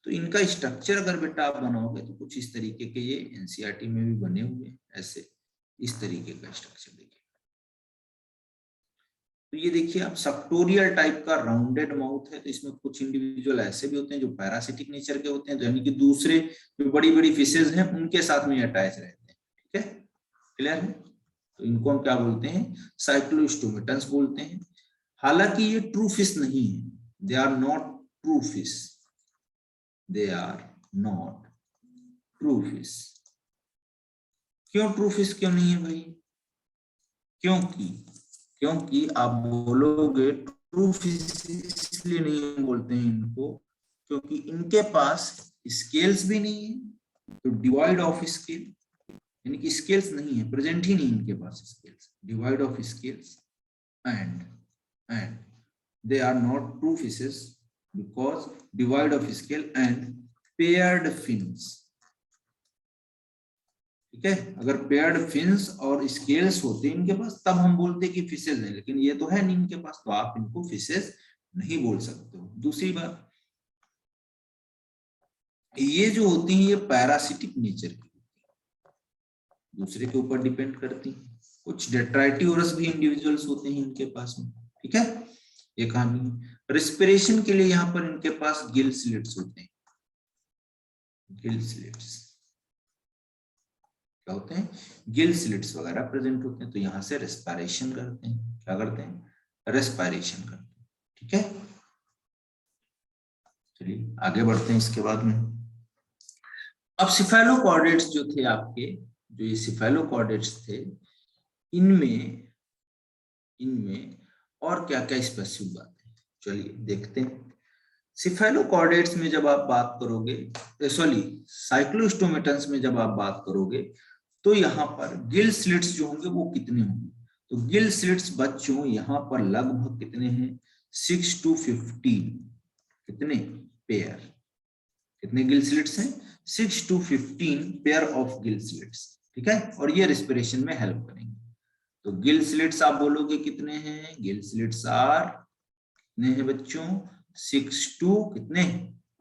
तो इनका स्ट्रक्चर अगर बेटा आप बनाओगे तो कुछ इस तरीके के, ये एनसीईआरटी में भी बने हुए हैं ऐसे, इस तरीके का स्ट्रक्चर देखिए। तो ये देखिए आप सक्टोरियल टाइप का राउंडेड माउथ है, तो इसमें कुछ इंडिविजुअल ऐसे भी होते हैं जो पैरासिटिक नेचर के होते हैं, यानी कि दूसरे जो बड़ी बड़ी फिशेज हैं उनके साथ में अटैच रहते हैं। ठीक है, क्लियर है? तो इनको हम क्या बोलते हैं, साइक्लोस्टोमेटन्स बोलते हैं। हालांकि ये ट्रू फिश नहीं है, they are not true fish, they are not true fish. क्यों ट्रू फिश क्यों नहीं है भाई? क्योंकि आप बोलोगे ट्रू फिश इसलिए नहीं बोलते हैं इनको, क्योंकि इनके पास स्केल्स भी नहीं है, तो डिवाइड ऑफ स्केल, यानी कि स्केल्स नहीं है, प्रेजेंट ही नहीं इनके पास scales, devoid of scales, and they are not true fishes because divide of scale and paired fins। ठीक है, अगर पेयर्ड फिन्स और स्केल्स होते इनके पास तब हम बोलते कि फिशेज है, लेकिन ये तो है नहीं इनके पास, तो आप इनको फिशेज नहीं बोल सकते हो। दूसरी बात, ये जो होती है ये पैरासिटिक नेचर की होती है, दूसरे के ऊपर डिपेंड करती है। कुछ डेट्राइटियोरस भी इंडिविजुअल्स होते हैं इनके पास में। ठीक है, ये कहानी। रेस्पिरेशन के लिए यहाँ पर इनके पास गिल स्लिट्स होते हैं, गिल स्लिट्स क्या होते हैं, गिल स्लिट्स वगैरह प्रेजेंट होते हैं, तो यहां से रेस्पिरेशन करते हैं। क्या करते हैं, रेस्पिरेशन करते हैं। ठीक है, चलिए आगे बढ़ते हैं इसके बाद में। अब सिफेलोकॉर्डेट्स जो थे आपके, जो ये सिफेलोकॉर्डेट्स थे, इनमें और क्या क्या स्पेसिफिक बात है, चलिए देखते हैं। सिफेलोकॉर्डेट्स में जब आप बात करोगे, सॉरी साइक्लोस्टोमेटन्स में जब आप बात करोगे, तो यहाँ पर गिल स्लिट्स जो होंगे वो कितने होंगे, तो गिल स्लिट्स बच्चों यहाँ पर लगभग कितने हैं, 6 to 15, कितने पेयर, कितने गिल स्लिट्स हैं, 6 to 15 pair of gill slits. ठीक है, और ये रेस्पिरेशन में हेल्प करेंगे। तो गिल स्लिट्स आप बोलोगे कितने हैं, गिल स्लिट्स आर कितने हैं बच्चों, 6 to कितने,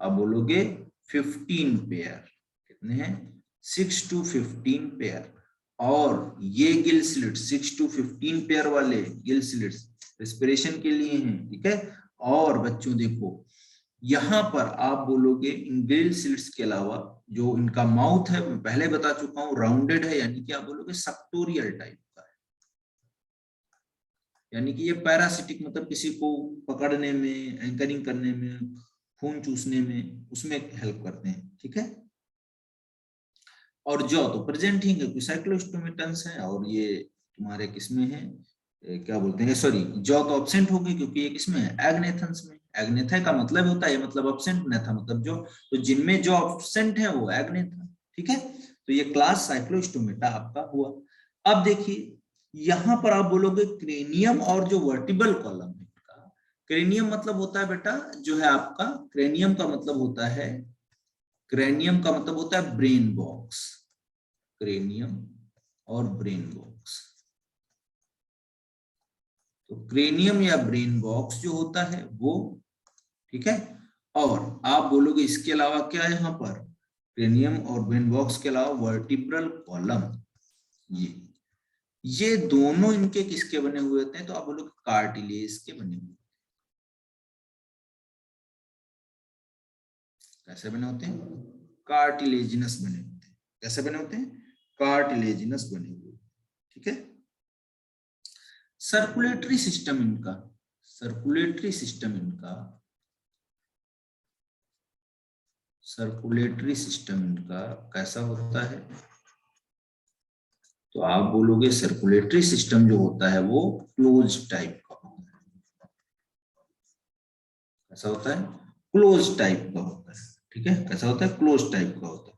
आप बोलोगे 15 पेयर, कितने हैं, 6 to 15 पेयर। और ये गिल स्लिट 6 to 15 पेयर वाले गिल स्लिट्स रेस्पिरेशन के लिए हैं। ठीक है, और बच्चों देखो यहां पर आप बोलोगे इन गिल स्लिट्स के अलावा जो इनका माउथ है, मैं पहले बता चुका हूं राउंडेड है, यानी कि आप बोलोगे सक्टोरियल टाइप का है, यानी कि ये पैरासिटिक मतलब किसी को पकड़ने में, एंकरिंग करने में, खून चूसने में, उसमें हेल्प करते हैं। ठीक है, और जॉ तो प्रेजेंट ही क्योंकि साइक्लोस्टोमेटन्स है, और ये तुम्हारे किसमें है, क्या बोलते हैं, सॉरी जॉ तो एब्सेंट हो गई क्योंकि ये किसमें है, एग्नेथन्स में। एग्नेथा का मतलब होता है, मतलब एब्सेंट, नेथा मतलब जो, तो जिनमें जो एब्सेंट है वो एग्नेथा। ठीक है, तो ये क्लास साइक्लोस्टोमेटा आपका हुआ। अब देखिए यहां पर आप बोलोगे क्रेनियम और जो वर्टिबल कॉलम है, क्रेनियम मतलब होता है बेटा जो है आपका, क्रेनियम का मतलब होता है, क्रेनियम का मतलब होता है ब्रेन बॉक्स, क्रेनियम और ब्रेन बॉक्स। तो क्रेनियम या ब्रेन बॉक्स जो होता है वो, ठीक है, और आप बोलोगे इसके अलावा क्या है यहाँ पर, क्रेनियम और ब्रेन बॉक्स के अलावा वर्टिब्रल कॉलम, ये दोनों इनके किसके बने हुए होते हैं, तो आप बोलोगे कार्टिलेज के बने हुए। कैसे बने होते हैं, कार्टिलेजिनस बने होते हैं। कैसे बने होते हैं, कार्टिलेजिनस बने हुए। ठीक है, सर्कुलेटरी सिस्टम इनका, सर्कुलेटरी सिस्टम इनका, सर्कुलेटरी सिस्टम इनका कैसा होता है, तो आप बोलोगे सर्कुलेटरी सिस्टम जो होता है वो क्लोज टाइप का होता है। कैसा होता है, क्लोज टाइप का होता है। ठीक है, कैसा होता है, क्लोज टाइप का होता है।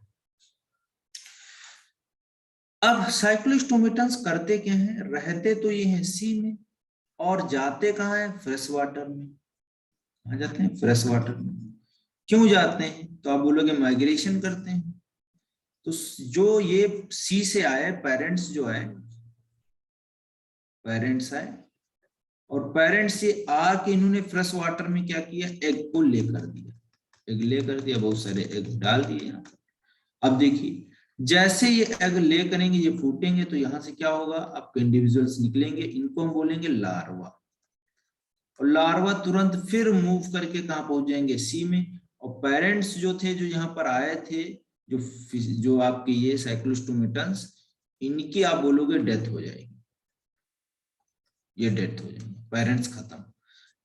अब साइक्लोस्टोमेटन्स करते क्या हैं, रहते तो ये हैं सी में और जाते कहाँ है, फ्रेश वाटर में। कहाँ जाते हैं? फ्रेश वाटर में। क्यों जाते हैं? तो आप बोलोगे माइग्रेशन करते हैं। तो जो ये सी से आए पेरेंट्स जो है, पेरेंट्स आए और पेरेंट्स से आके इन्होंने फ्रेश वाटर में क्या किया? एग को लेकर दिया, एग लेकर दिया, बहुत सारे एग डाल दिए यहाँ। अब देखिए जैसे ये एग ले करेंगे, ये फूटेंगे, तो यहाँ से क्या होगा? आपके इंडिविजुअल्स निकलेंगे, इनको हम बोलेंगे लार्वा। और लार्वा तुरंत फिर मूव करके कहाँ पहुंच जाएंगे? सी में। और पेरेंट्स जो थे, जो यहाँ पर आए थे, जो जो आपके ये साइक्लोस्टोमेटन्स, इनकी आप बोलोगे डेथ हो जाएगी, ये डेथ हो जाएंगे, पेरेंट्स खत्म।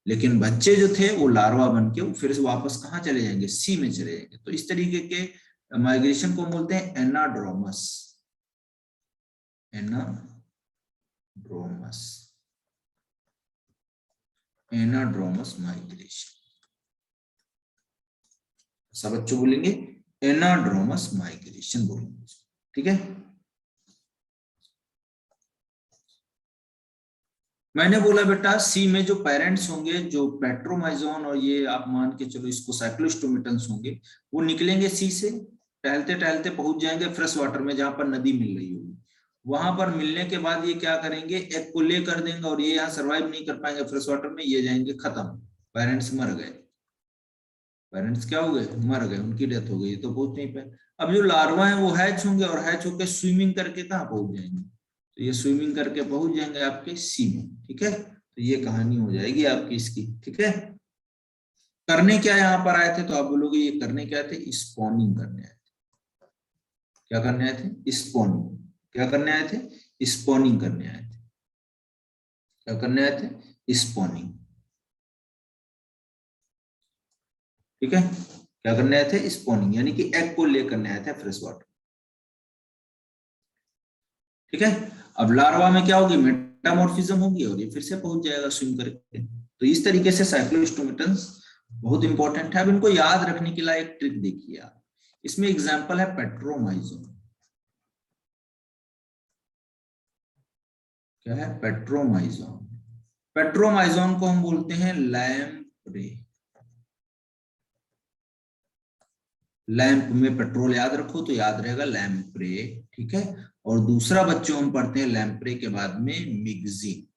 लेकिन बच्चे जो थे वो लार्वा बन के वो फिर से वापस कहाँ चले जाएंगे? सी में चले जाएंगे। तो इस तरीके के माइग्रेशन को बोलते हैं एनाड्रोमस, एनाड्रोमस, एनाड्रोमस माइग्रेशन। सब बच्चों बोलेंगे एनाड्रोमस माइग्रेशन बोलेंगे, ठीक है। मैंने बोला बेटा सी में जो पेरेंट्स होंगे, जो पेट्रोमाइजोन और ये आप मान के चलो इसको साइक्लोस्टोमेटन्स होंगे, वो निकलेंगे सी से, टहलते टहलते पहुंच जाएंगे फ्रेश वाटर में जहां पर नदी मिल रही होगी। वहां पर मिलने के बाद ये क्या करेंगे? एग को ले कर देंगे और ये यहाँ सर्वाइव नहीं कर पाएंगे फ्रेश वाटर में, ये जाएंगे खत्म, पेरेंट्स मर गए। पेरेंट्स क्या हो गए? मर गए, उनकी डेथ हो गई, तो पहुंच नहीं पाए। अब जो लार्वा है वो हैच होंगे और हैच होकर स्विमिंग करके कहाँ पहुंच जाएंगे? तो ये स्विमिंग करके पहुंच जाएंगे आपके सी में, ठीक है। तो ये कहानी हो जाएगी आपकी इसकी, ठीक है। करने क्या यहाँ पर आए थे? तो आप बोलोगे ये करने क्या थे? स्पॉनिंग करने आए थे। क्या करने आए थे? स्पॉनिंग। क्या करने आए थे? स्पॉनिंग करने आए थे। क्या करने आए थे? स्पॉनिंग, ठीक है। क्या करने आए थे? स्पॉनिंग, यानी कि एग को ले करने आए थे फ्रेश वाटर, ठीक है। अब लार्वा में क्या होगी? मेटामॉर्फिज्म होगी और ये फिर से पहुंच जाएगा स्विम करके। तो इस तरीके से साइक्लोस्टोमेटन्स बहुत इंपॉर्टेंट है। अब इनको याद रखने के लिए एक ट्रिक देखिए आप, इसमें एग्जांपल है पेट्रोमाइजोन। क्या है? पेट्रोमाइजोन। पेट्रोमाइजोन को हम बोलते हैं लैम्प्रे। लैंप में पेट्रोल याद रखो तो याद रहेगा लैम्प्रे, ठीक है। और दूसरा बच्चों हम पढ़ते हैं लैम्प्रे के बाद में मिक्सिन।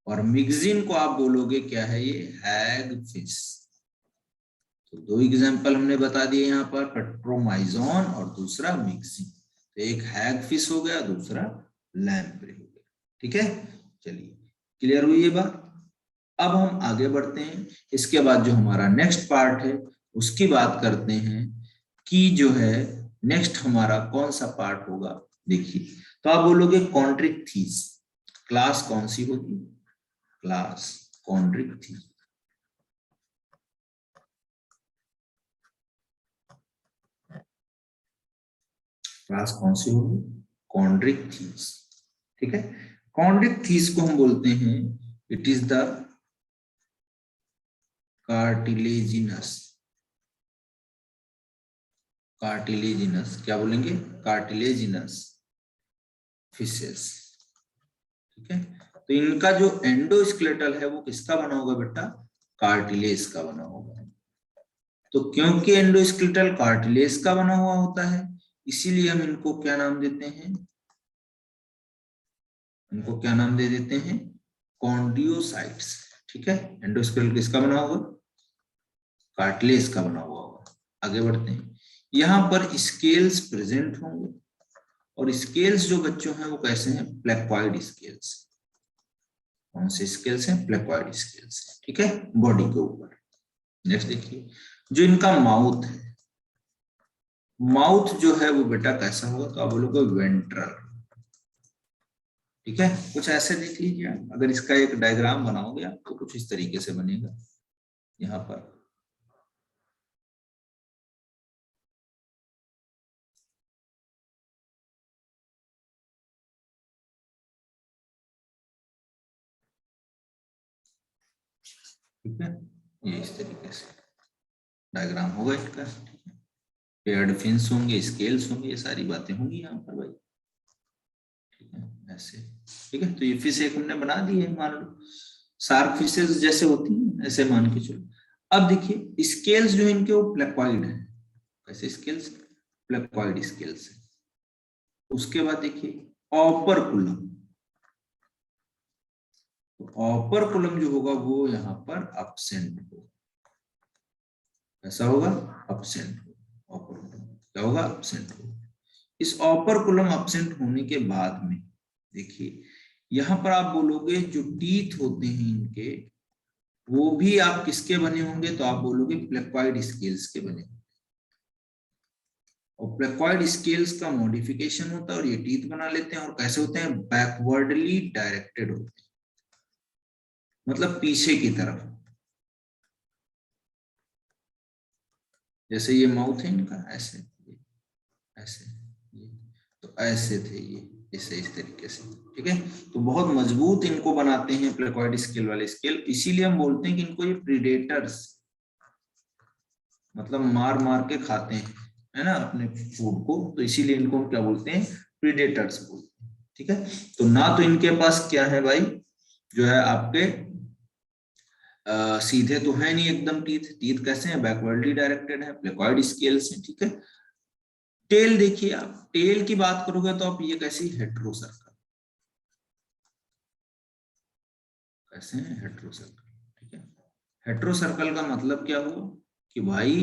और मिक्सिन को आप बोलोगे क्या है? ये हैगफिश। तो दो एग्जांपल हमने बता दिए यहाँ पर, पेट्रोमाइजोन और दूसरा मिक्सिन। तो एक हैगफिश हो गया, दूसरा लैम्प्रे हो गया, ठीक है। चलिए क्लियर हुई ये बात। अब हम आगे बढ़ते हैं, इसके बाद जो हमारा नेक्स्ट पार्ट है उसकी बात करते हैं कि जो है नेक्स्ट हमारा कौन सा पार्ट होगा। देखिए तो आप बोलोगे कॉन्ड्रिक्थीस, क्लास कौन सी होगी? क्लास कॉन्ड्रिक्थीस। क्लास कौन सी होगी? कॉन्ड्रिक्थीस, ठीक है। कॉन्ड्रिक्थीस को हम बोलते हैं it is the cartilaginous, cartilaginous, क्या बोलेंगे? कार्टिलेजिनस फिशेस, ठीक है। तो इनका जो एंडोस्केलेटल है वो किसका बना होगा बेटा? कार्टिलेज का बना होगा। तो क्योंकि एंडोस्केलेटल कार्टिलेज का बना हुआ होता है, इसीलिए हम इनको क्या नाम देते हैं? इनको क्या नाम दे देते हैं? कॉन्डियोसाइट्स, ठीक है। एंडोस्केलेटल किसका बना होगा? कार्टिलेज का बना हुआ होगा। आगे बढ़ते हैं, यहाँ पर स्केल्स प्रेजेंट होंगे और स्केल्स जो बच्चों हैं वो कैसे हैं? Placoid scales. कौन से स्केल्स हैं? प्लेकॉइड स्केल्स, ठीक है, बॉडी के ऊपर। नेक्स्ट देखिए जो इनका माउथ है, माउथ जो है वो बेटा कैसा होगा? तो आप बोलोगे वेंट्रल, ठीक है। कुछ ऐसे देख लीजिए, अगर इसका एक डायग्राम बनाओगे आप तो कुछ इस तरीके से बनेगा यहाँ पर। ठीक है, ये इस तरीके से डायग्राम होगा इसका, ठीक है। पेयर्ड फिन्स होंगे, स्केल्स होंगे, ये सारी बातें होंगी यहाँ पर भाई, ठीक है। ऐसे, ठीक है। तो ये फिश एक हमने बना दी है मान लो, शार्क फिशेस जैसे होती हैं ऐसे मान के चलो। अब देखिए स्केल्स जो इनके वो प्लेकॉइड है, कैसे स्केल्स, प्लेकॉइड स्केल्स है। उसके बाद देखिए ऑपरकुलम, तो ऑपरकुलम जो होगा वो यहाँ पर absent होगा, ऐसा होगा absent होगा, ऑपरकुलम क्या होगा, absent होगा। इस ऑपरकुलम absent होने के बाद में देखिए यहाँ पर आप बोलोगे जो टीथ होते हैं इनके वो भी आप किसके बने होंगे, तो आप बोलोगे प्लेकॉइड स्केल्स के बने होंगे। और प्लेकॉइड स्केल्स का मॉडिफिकेशन होता है और ये टीथ बना लेते हैं, और कैसे होते हैं, बैकवर्डली डायरेक्टेड होते हैं, मतलब पीछे की तरफ। जैसे ये माउथ है इनका ऐसे, ऐसे, ये तो ऐसे थे ये, इसे इस तरीके से, ठीक है। तो बहुत मजबूत इनको बनाते हैं प्लेकॉइड स्केल वाले स्केल, इसीलिए हम बोलते हैं कि इनको ये प्रीडेटर्स, मतलब मार मार के खाते हैं, है ना, अपने फूड को, तो इसीलिए इनको हम क्या बोलते हैं, प्रीडेटर्स बोलते हैं, ठीक है। तो ना तो इनके पास क्या है भाई, जो है आपके सीधे तो है नहीं एकदम टीथ, टीथ कैसे हैं, बैकवर्डली डायरेक्टेड है, प्लेकॉइड स्केल्स हैं, ठीक है। टेल देखिए आप, टेल की बात करोगे तो आप ये कैसी, हेट्रोसर्कल, कैसे हैं, हेट्रोसर्कल, ठीक है। हेट्रोसर्कल का मतलब क्या हुआ कि भाई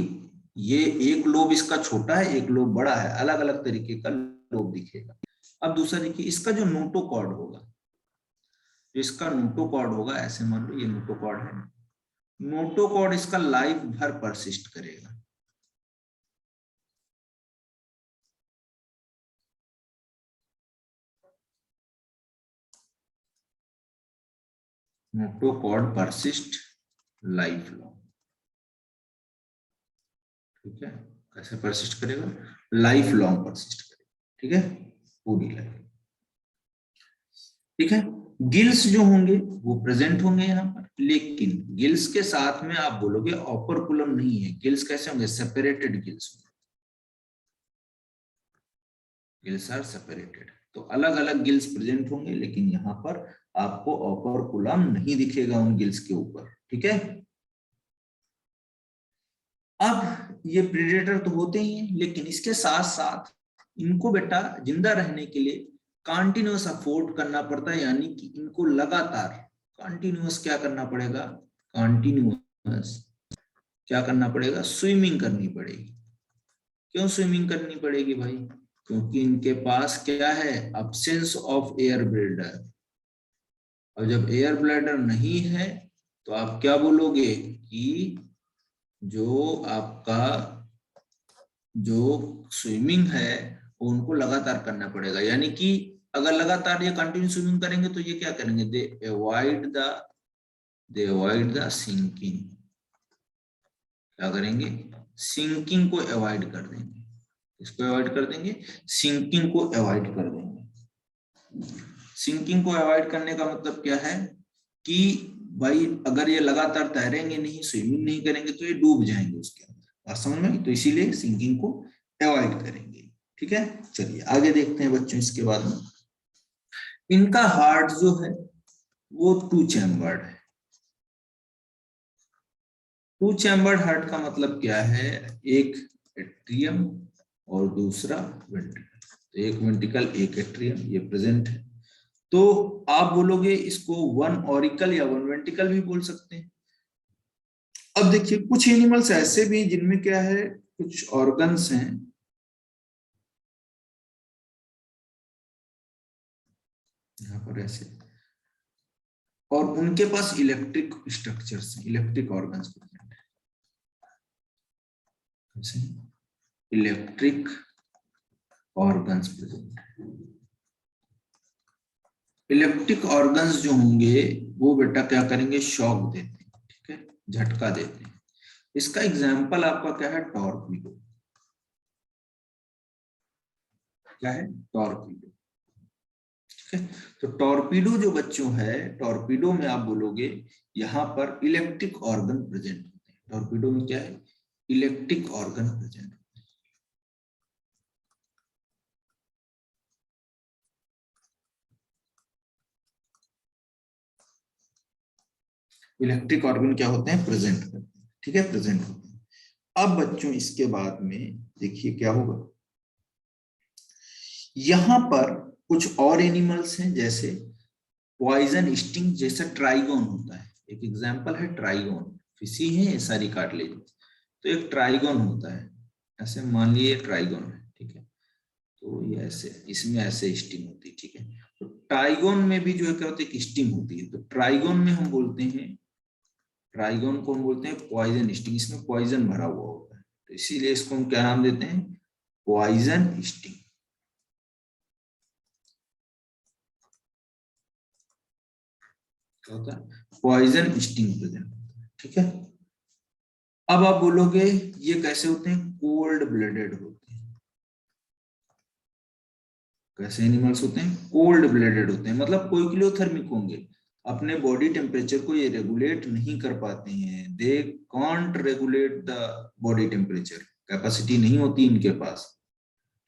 ये एक लोब इसका छोटा है, एक लोब बड़ा है, अलग अलग तरीके का लोब दिखेगा। अब दूसरा देखिए इसका जो नोटोकॉर्ड होगा, जो इसका नोटोकॉर्ड होगा, ऐसे मान लो ये नोटोकॉर्ड है, नोटोकॉर्ड इसका लाइफ भर परसिस्ट करेगा। नोटोकॉर्ड परसिस्ट लाइफ लॉन्ग, ठीक है। कैसे परसिस्ट करेगा, लाइफ लॉन्ग परसिस्ट करेगा, ठीक है, पूरी लाइफ, ठीक है। गिल्स जो होंगे वो प्रेजेंट होंगे यहाँ पर, लेकिन गिल्स के साथ में आप बोलोगे ऑपरकुलम नहीं है, गिल्स कैसे होंगे, सेपरेटेड गिल्स होंगे, गिल्स आर सेपरेटेड, तो अलग अलग गिल्स प्रेजेंट होंगे, लेकिन यहाँ पर आपको ऑपरकुलम नहीं दिखेगा उन गिल्स के ऊपर, ठीक है। अब ये प्रेडेटर तो होते ही हैं, लेकिन इसके साथ साथ इनको बेटा जिंदा रहने के लिए कंटिन्यूअस अफोर्ड करना पड़ता है, यानी कि इनको लगातार कंटिन्यूअस क्या करना पड़ेगा, कंटिन्यूअस क्या करना पड़ेगा, स्विमिंग करनी पड़ेगी। क्यों स्विमिंग करनी पड़ेगी भाई, क्योंकि इनके पास क्या है, अब्सेंस ऑफ एयर ब्लैडर। और जब एयर ब्लैडर नहीं है तो आप क्या बोलोगे कि जो आपका जो स्विमिंग है वो उनको लगातार करना पड़ेगा, यानी कि अगर लगातार ये कंटिन्यू स्विमिंग करेंगे तो ये क्या करेंगे, दे अवॉइड द सिंकिंग, क्या करेंगे, सिंकिंग को अवॉइड कर देंगे, इसको अवॉइड कर देंगे, सिंकिंग को अवॉइड कर देंगे। सिंकिंग को अवॉइड करने का मतलब क्या है कि भाई अगर ये लगातार तैरेंगे नहीं, स्विमिंग नहीं करेंगे तो ये डूब जाएंगे उसके अंदर, बात समझ में, तो इसीलिए सिंकिंग को अवॉइड करेंगे, ठीक है। चलिए आगे देखते हैं बच्चों, इसके बाद में इनका हार्ट जो है वो टू चैम्बर्ड है। टू चैम्बर्ड हार्ट का मतलब क्या है, एक एट्रियम और दूसरा वेंट्रिकल, तो एक वेंट्रिकल एक एट्रियम ये प्रेजेंट है। तो आप बोलोगे इसको वन ऑरिकल या वन वेंट्रिकल भी बोल सकते हैं। अब देखिए कुछ एनिमल्स ऐसे भी जिनमें क्या है, कुछ ऑर्गन्स हैं, यहाँ पर ऐसे, और उनके पास इलेक्ट्रिक स्ट्रक्चर्स हैं, इलेक्ट्रिक ऑर्गन्स प्रेजेंट है, इलेक्ट्रिक ऑर्गन्स प्रेजेंट है। इलेक्ट्रिक ऑर्गन्स जो होंगे वो बेटा क्या करेंगे, शॉक देते हैं, ठीक है, झटका देते हैं। इसका एग्जाम्पल आपका क्या है, टॉर्पीडो, क्या है, टॉर्पीडो, ठीक है। तो टॉर्पीडो जो बच्चों है, टॉर्पीडो में आप बोलोगे यहाँ पर इलेक्ट्रिक ऑर्गन प्रेजेंट होते हैं, टॉर्पीडो में क्या है, electric organ present. Electric organ क्या होते हैं, प्रेजेंट करते हैं, ठीक है, प्रेजेंट होते हैं। अब बच्चों इसके बाद में देखिए क्या होगा, यहां पर कुछ और एनिमल्स हैं, जैसे पॉइजन स्टिंग जैसा ट्राइगोन होता है, एक एग्जांपल है ट्राइगोन, फिशी है ये सारी कार्टिलेज, तो एक ट्राइगोन होता है, ऐसे मान लिए ट्राइगोन है, ठीक है, तो ये ऐसे, इसमें ऐसे स्टिंग होती है, ठीक है। तो ट्राइगोन में भी जो है क्या होता है, स्टिंग होती है, तो ट्राइगोन में हम बोलते हैं, ट्राइगोन को हम बोलते हैं पॉइजन स्टिंग, इसमें पॉइजन भरा हुआ होता है, तो इसीलिए इसको हम क्या नाम देते हैं, पॉइजन स्टिंग। क्या होता है, पॉइजन स्टिंग प्रेजेंट होता है, ठीक है। अब आप बोलोगे ये कैसे होते हैं, कोल्ड ब्लडेड होते हैं, कैसे एनिमल्स होते हैं, कोल्ड ब्लडेड होते हैं, मतलब कोइक्लियोथर्मिक होंगे, अपने बॉडी टेम्परेचर को ये रेगुलेट नहीं कर पाते हैं, they can't regulate the body temperature, capacity नहीं होती इनके पास,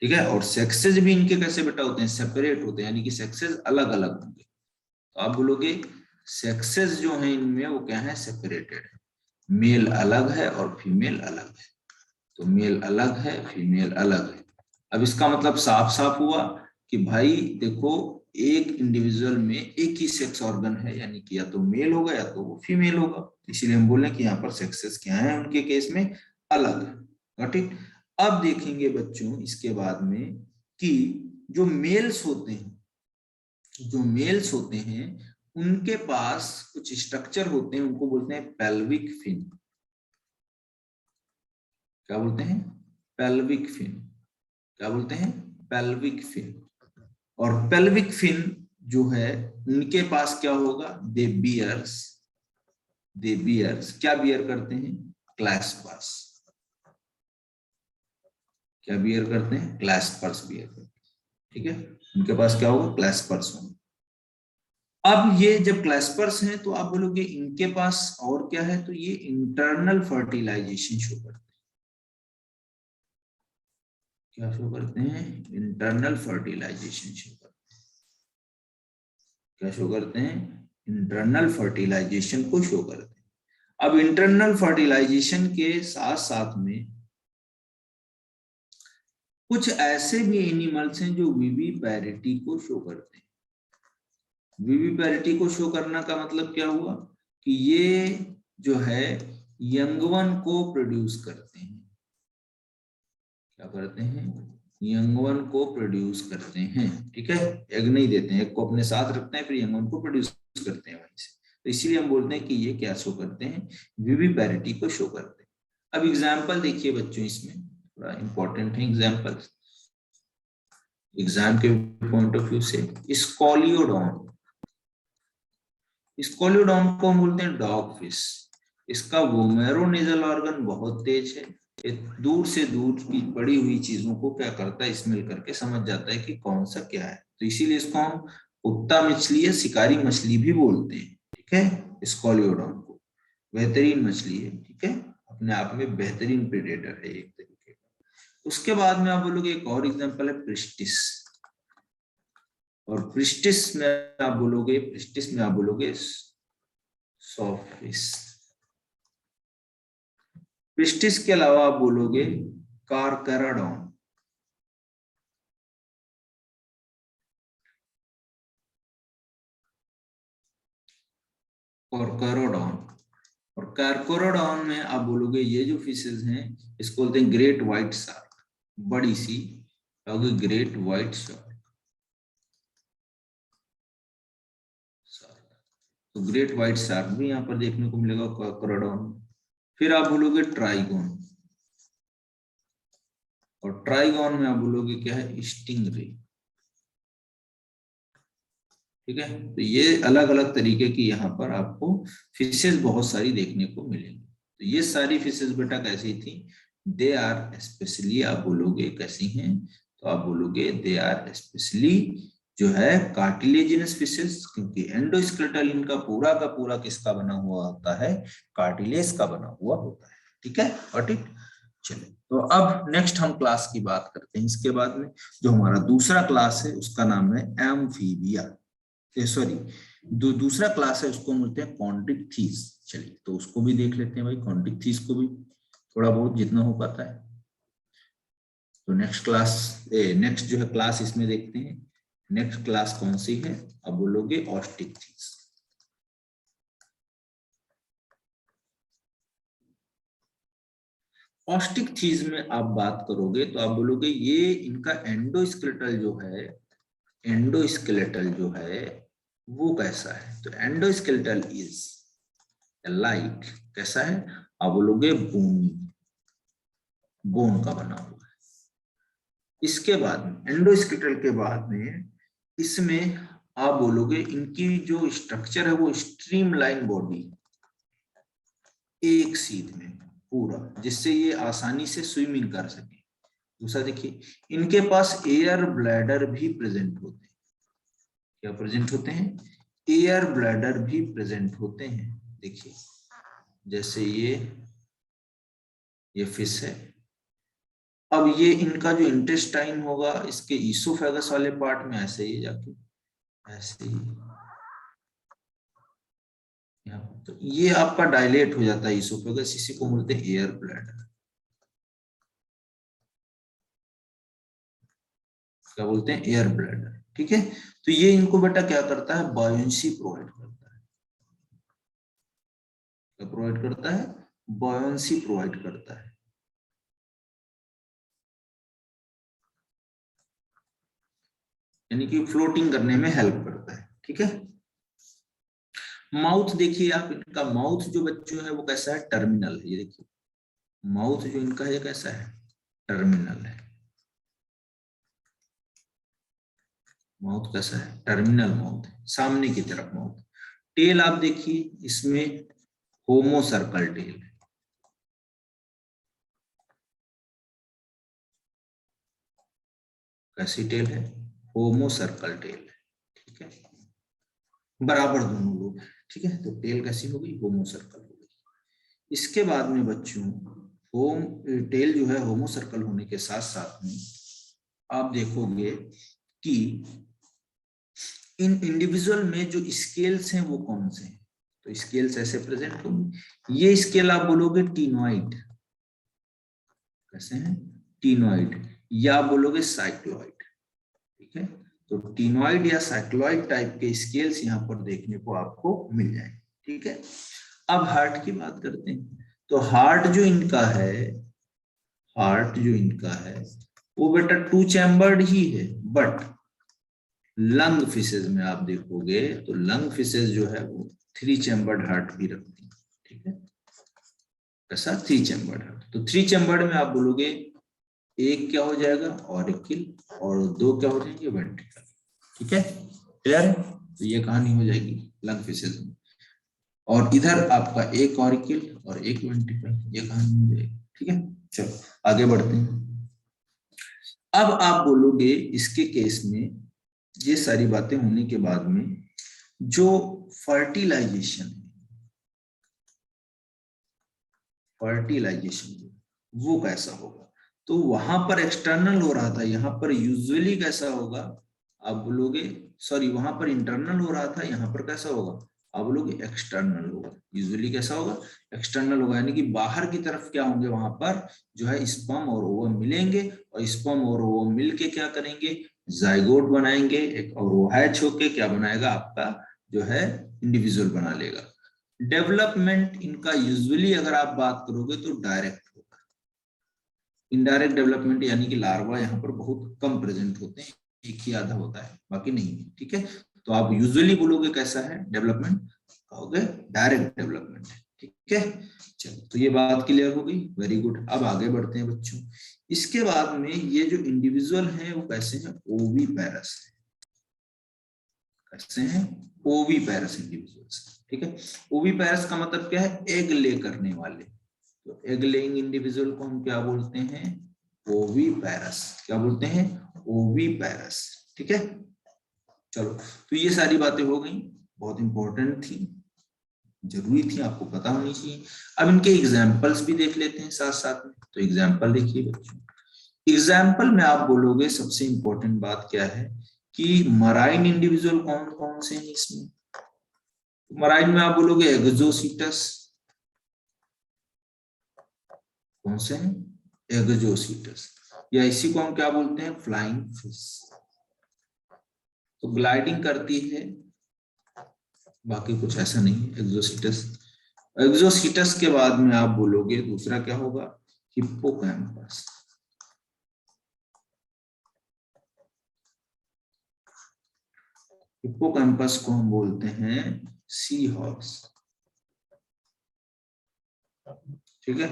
ठीक है। और सेक्सेस भी इनके कैसे बेटा होते हैं, सेपरेट होते हैं, यानी कि सेक्सेस अलग अलग होंगे, तो आप बोलोगे सेक्सेस जो है इनमें वो क्या है, सेपरेटेड है, मेल अलग है और फीमेल अलग है, तो मेल अलग है, फीमेल अलग है। अब इसका मतलब साफ साफ हुआ कि भाई देखो, एक इंडिविजुअल में एक ही सेक्स ऑर्गन है, यानी कि या तो मेल होगा या तो वो फीमेल होगा, इसीलिए हम बोले कि यहाँ पर सेक्सेस क्या है उनके केस में, अलग है, ठीक। अब देखेंगे बच्चों इसके बाद में कि जो मेल्स होते हैं, जो मेल्स होते हैं उनके पास कुछ स्ट्रक्चर होते हैं, उनको बोलते हैं पेल्विक फिन, क्या बोलते हैं, पेल्विक फिन, क्या बोलते हैं, पेल्विक फिन। और पेल्विक फिन जो है उनके पास क्या होगा, दे बियर्स क्या बियर करते हैं, क्लैस्पर्स, क्या बियर करते हैं, क्लैस्पर्स बियर करते हैं, ठीक है, उनके पास क्या होगा, क्लैस्पर्स होंगे। अब ये जब क्लैस्पर्स हैं तो आप बोलोगे इनके पास और क्या है, तो ये इंटरनल फर्टिलाइजेशन शो करते हैं, क्या शो करते हैं, इंटरनल फर्टिलाइजेशन शो करते हैं, क्या शो करते हैं, इंटरनल फर्टिलाइजेशन को शो करते हैं। अब इंटरनल फर्टिलाइजेशन के साथ साथ में कुछ ऐसे भी एनिमल्स हैं जो विविपैरिटी को शो करते हैं। विविपैरिटी को शो करना का मतलब क्या हुआ कि ये जो है यंग वन को प्रोड्यूस करते हैं, क्या करते हैं, यंग वन को प्रोड्यूस करते हैं, ठीक है, एग नहीं देते हैं, एग को अपने साथ रखते हैं, फिर यंग वन को प्रोड्यूस करते हैं वहीं से, तो इसीलिए हम बोलते हैं कि ये क्या शो करते हैं, विविपैरिटी को शो करते हैं। अब एग्जाम्पल देखिए बच्चों, इसमें थोड़ा इंपॉर्टेंट है एग्जाम्पल, एग्जाम के पॉइंट ऑफ व्यू से, स्कॉलियोडॉन, स्कॉलियोडॉन को हम बोलते हैं डॉग फिश, इसका वोमेरोनेजल ऑर्गन बहुत तेज है, ये दूर से दूर की पड़ी हुई चीजों को क्या करता है, स्मेल करके समझ जाता है कि कौन सा क्या है, तो इसीलिए इसको हम कुत्ता मछली या शिकारी मछली भी बोलते हैं, ठीक है, स्कॉलियोडॉन को, बेहतरीन मछली है, ठीक है, अपने आप में बेहतरीन प्रेडेटर है एक तरीके का। उसके बाद में आप बोलोगे एक और एग्जांपल है प्रिस्टिस, और प्रिस्टिस में आप बोलोगे सॉफिस, प्रिस्टिस के अलावा आप बोलोगे कार्कराडॉन, कार्कराडॉन, और कार्कोराडॉन में आप बोलोगे ये जो फिशेज हैं इसको बोलते हैं ग्रेट व्हाइट शार्क, बड़ी सी ग्रेट व्हाइट शार्क, तो ग्रेट व्हाइट शार्क भी यहाँ पर देखने को मिलेगा कार्कोराडॉन। फिर आप बोलोगे ट्राइगोन, और ट्राइगोन में आप बोलोगे क्या है, स्टिंगरे, ठीक है, तो ये अलग अलग तरीके की यहाँ पर आपको फिशेज बहुत सारी देखने को मिलेंगी। तो ये सारी फिशेज बेटा कैसी थी, दे आर स्पेशली, आप बोलोगे कैसी हैं, तो आप बोलोगे दे आर स्पेशली जो है कार्टिलेजिनस फिशेज, क्योंकि एंडोस्केलेटल इनका पूरा का पूरा किसका बना हुआ होता है, कार्टिलेज का बना हुआ होता है, ठीक है, गॉट इट। चलिए तो अब नेक्स्ट हम क्लास की बात करते हैं, इसके बाद में जो हमारा दूसरा क्लास है उसका नाम है एम्फीबिया, सॉरी, दूसरा क्लास है उसको बोलते हैं कॉन्ड्रिक्थीस। चलिए तो उसको भी देख लेते हैं भाई, कॉन्ड्रिक्थीस को भी थोड़ा बहुत जितना हो पाता है। तो नेक्स्ट जो है क्लास इसमें देखते हैं। नेक्स्ट क्लास कौन सी है? अब बोलोगे ऑस्टिक्थीस। ऑस्टिक्थीस में आप बात करोगे तो आप बोलोगे ये इनका एंडोस्केलेटल जो है, एंडोस्केलेटल जो है वो कैसा है? तो एंडोस्केलेटल इज लाइक, कैसा है? आप बोलोगे बोनी, बोन का बना हुआ है। इसके बाद में एंडोस्केलेटल के बाद में इसमें आप बोलोगे इनकी जो स्ट्रक्चर है वो स्ट्रीमलाइन बॉडी, एक सीध में पूरा, जिससे ये आसानी से स्विमिंग कर सके। दूसरा देखिए, इनके पास एयर ब्लैडर भी प्रेजेंट होते हैं। क्या प्रेजेंट होते हैं? एयर ब्लैडर भी प्रेजेंट होते हैं। देखिए जैसे ये फिश है। अब ये इनका जो इंटेस्टाइन होगा इसके ईसोफेगस वाले पार्ट में ऐसे ही जाके ऐसे ही, तो ये आपका डायलेट हो जाता है ईसोफेगस, इसी को बोलते हैं एयर ब्लैडर। क्या बोलते हैं? Air bladder. ठीक है, तो ये इनको बेटा क्या करता है? बॉयंसी प्रोवाइड करता है। क्या प्रोवाइड करता है? बॉयंसी प्रोवाइड करता है। यानी कि फ्लोटिंग करने में हेल्प करता है। ठीक है, माउथ देखिए आप, इनका माउथ जो बच्चों है वो कैसा है? टर्मिनल है। ये देखिए माउथ जो इनका है कैसा है? टर्मिनल है। माउथ कैसा है? टर्मिनल माउथ है, सामने की तरफ माउथ। टेल आप देखिए, इसमें होमो सर्कल टेल है। कैसी टेल है? होमो सर्कल टेल है। ठीक है, बराबर दोनों लोग। ठीक है, तो टेल कैसी होगी? होमो सर्कल हो गई। इसके बाद में बच्चों होम टेल जो है होमो सर्कल होने के साथ साथ में आप देखोगे कि इन इंडिविजुअल में जो स्केल्स हैं वो कौन से हैं? तो स्केल्स ऐसे प्रेजेंट होंगे। ये स्केल आप बोलोगे टीनोइड। कैसे हैं? टीनोइड, या बोलोगे साइक्लॉइड। ठीक है, तो टीनोइड या साइक्लॉइड टाइप के स्केल्स यहाँ पर देखने को आपको मिल जाएंगे। ठीक है, अब हार्ट की बात करते हैं। तो हार्ट जो इनका है वो बेटा 2 चैम्बर्ड ही है, बट लंग फिशेज में आप देखोगे तो लंग फिशेज जो है वो 3 चैम्बर्ड हार्ट भी रखती है। ठीक है, कैसा? 3 चैम्बर्ड हार्ट। तो 3 चैम्बर्ड में आप बोलोगे एक क्या हो जाएगा? ऑरिकल, और 2 क्या हो जाएंगे? वेंट्रिकल। ठीक है, क्लियर है? तो ये कहानी हो जाएगी लंग फिशेज में। और इधर आपका एक ऑरिकल और एक वेंट्रिकल, ये कहानी हो जाएगी। ठीक है, चलो आगे बढ़ते हैं। अब आप बोलोगे इसके केस में ये सारी बातें होने के बाद में जो फर्टिलाइजेशन वो कैसा होगा? तो वहां पर एक्सटर्नल हो रहा था, यहाँ पर यूजुअली कैसा होगा? आप बोलोगे सॉरी, वहां पर इंटरनल हो रहा था, यहाँ पर कैसा होगा? आप बोलोगे एक्सटर्नल होगा। यूजुअली कैसा होगा? एक्सटर्नल होगा, यानी कि बाहर की तरफ क्या होंगे? वहां पर जो है स्पर्म और ओवम मिलेंगे, और स्पर्म और ओवम मिलके क्या करेंगे? जाइगोट बनाएंगे एक, और वो हैच होके क्या बनाएगा? आपका जो है इंडिविजुअल बना लेगा। डेवलपमेंट इनका यूजुअली अगर आप बात करोगे तो डायरेक्ट होगा। इनडायरेक्ट डेवलपमेंट यानी कि लार्वा यहाँ पर बहुत कम प्रेजेंट होते हैं, एक ही आधा होता है, बाकी नहीं है। ठीक है, तो आप यूजुअली बोलोगे कैसा है डेवलपमेंट? कहोगे डायरेक्ट डेवलपमेंट। ठीक है, चलो तो ये बात क्लियर हो गई। वेरी गुड, अब आगे बढ़ते हैं बच्चों। इसके बाद में ये जो इंडिविजुअल है वो कैसे हैं? ओवीपैरस है। कैसे हैं? ओवीपैरस इंडिविजुअल्स। ठीक है, ओवीपैरस का मतलब क्या है? एग ले करने वाले। तो एग लेइंग इंडिविजुअल को हम क्या बोलते हैं? ओवीपैरस। क्या बोलते हैं? ओवीपैरस। ठीक है, चलो तो ये सारी बातें हो गई, बहुत इंपॉर्टेंट थी, जरूरी थी, आपको पता होनी चाहिए। अब इनके एग्जाम्पल्स भी देख लेते हैं साथ साथ में। तो एग्जाम्पल देखिए बच्चों, एग्जाम्पल में आप बोलोगे सबसे इंपॉर्टेंट बात क्या है कि मराइन इंडिविजुअल कौन कौन से हैं इसमें। मराइन में आप बोलोगे एग्जोसीटस, कौन से हैं, एग्जोसीटस, या इसी को हम क्या बोलते हैं, फ्लाइंग फिश। तो ग्लाइडिंग करती है, बाकी कुछ ऐसा नहीं है एग्जोसीटस। एग्जोसीटस के बाद में आप बोलोगे दूसरा क्या होगा, हिप्पोकैम्पस। हिप्पोकैम्पस को हम बोलते हैं सी हॉर्स, ठीक है।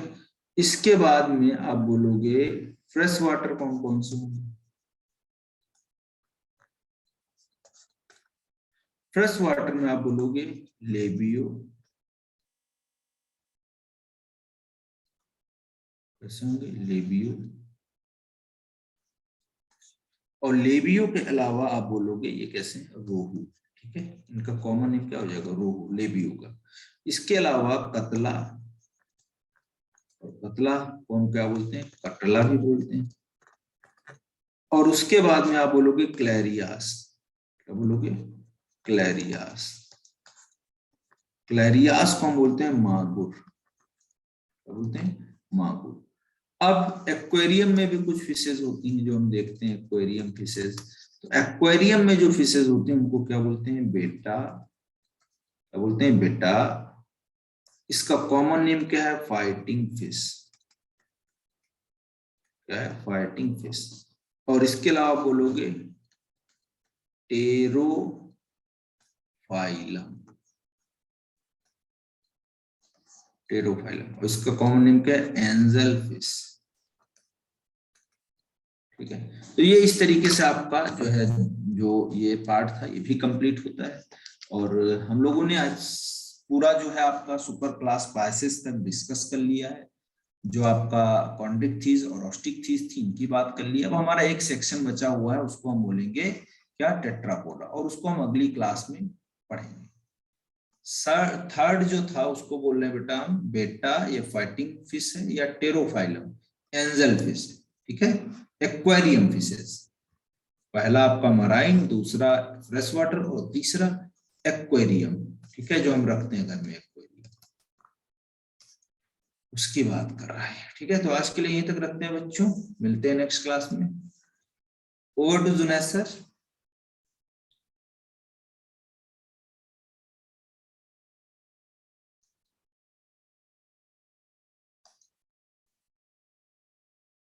इसके बाद में आप बोलोगे फ्रेश वाटर कौन कौन से होंगे। फ्रेश वाटर में आप बोलोगे लेबियो, कैसे होंगे, लेबियो। और लेबियो के अलावा आप बोलोगे ये कैसे, रोहू, ठीक है। इनका कॉमन नेम क्या हो जाएगा, रोहू, लेबियो का। इसके अलावा कतला, और कतला को हम क्या बोलते हैं, कटला भी बोलते हैं। और उसके बाद में आप बोलोगे क्लैरियास, क्या बोलोगे, क्लैरियास। क्लैरियास को हम बोलते हैं मागुर, क्या बोलते हैं, मागुर। अब एक्वेरियम में भी कुछ फिशेज होती हैं जो हम देखते हैं, एक्वेरियम फिशेज। तो एक्वेरियम में जो फिशेज होती हैं उनको क्या बोलते हैं, बेटा, क्या बोलते हैं, बेटा। इसका कॉमन नेम क्या है, फाइटिंग फिश, क्या है, फाइटिंग फिश। और इसके अलावा बोलोगे टेरोफाइलम, टेरोफाइलम। और इसका कॉमन नेम क्या है, एंजल फिश, ठीक है। तो ये इस तरीके से आपका जो है, जो ये पार्ट था ये भी कंप्लीट होता है। और हम लोगों ने आज पूरा जो है आपका सुपर क्लास क्लासेस तक डिस्कस कर लिया है। जो आपका कॉन्ड्रिक थीस और ऑस्टिक थीस थी इनकी बात कर ली। अब हमारा एक सेक्शन बचा हुआ है, उसको हम बोलेंगे क्या, टेट्रापोडा, और उसको हम अगली क्लास में पढ़ेंगे। थर्ड जो था उसको बोल रहे हैं बेटा हम, बेटा ये फाइटिंग फिश है, या टेरोफाइलम, एंजल फिश है, ठीक है। एक्वेरियम फिशेस, पहला आपका मराइन, दूसरा फ्रेश वाटर, और तीसरा एक्वेरियम, ठीक है, जो हम रखते हैं घर में एक्वेरियम, उसकी बात कर रहा है, ठीक है। तो आज के लिए यहीं तक रखते हैं बच्चों, मिलते हैं नेक्स्ट क्लास में। Over to Junaid sir.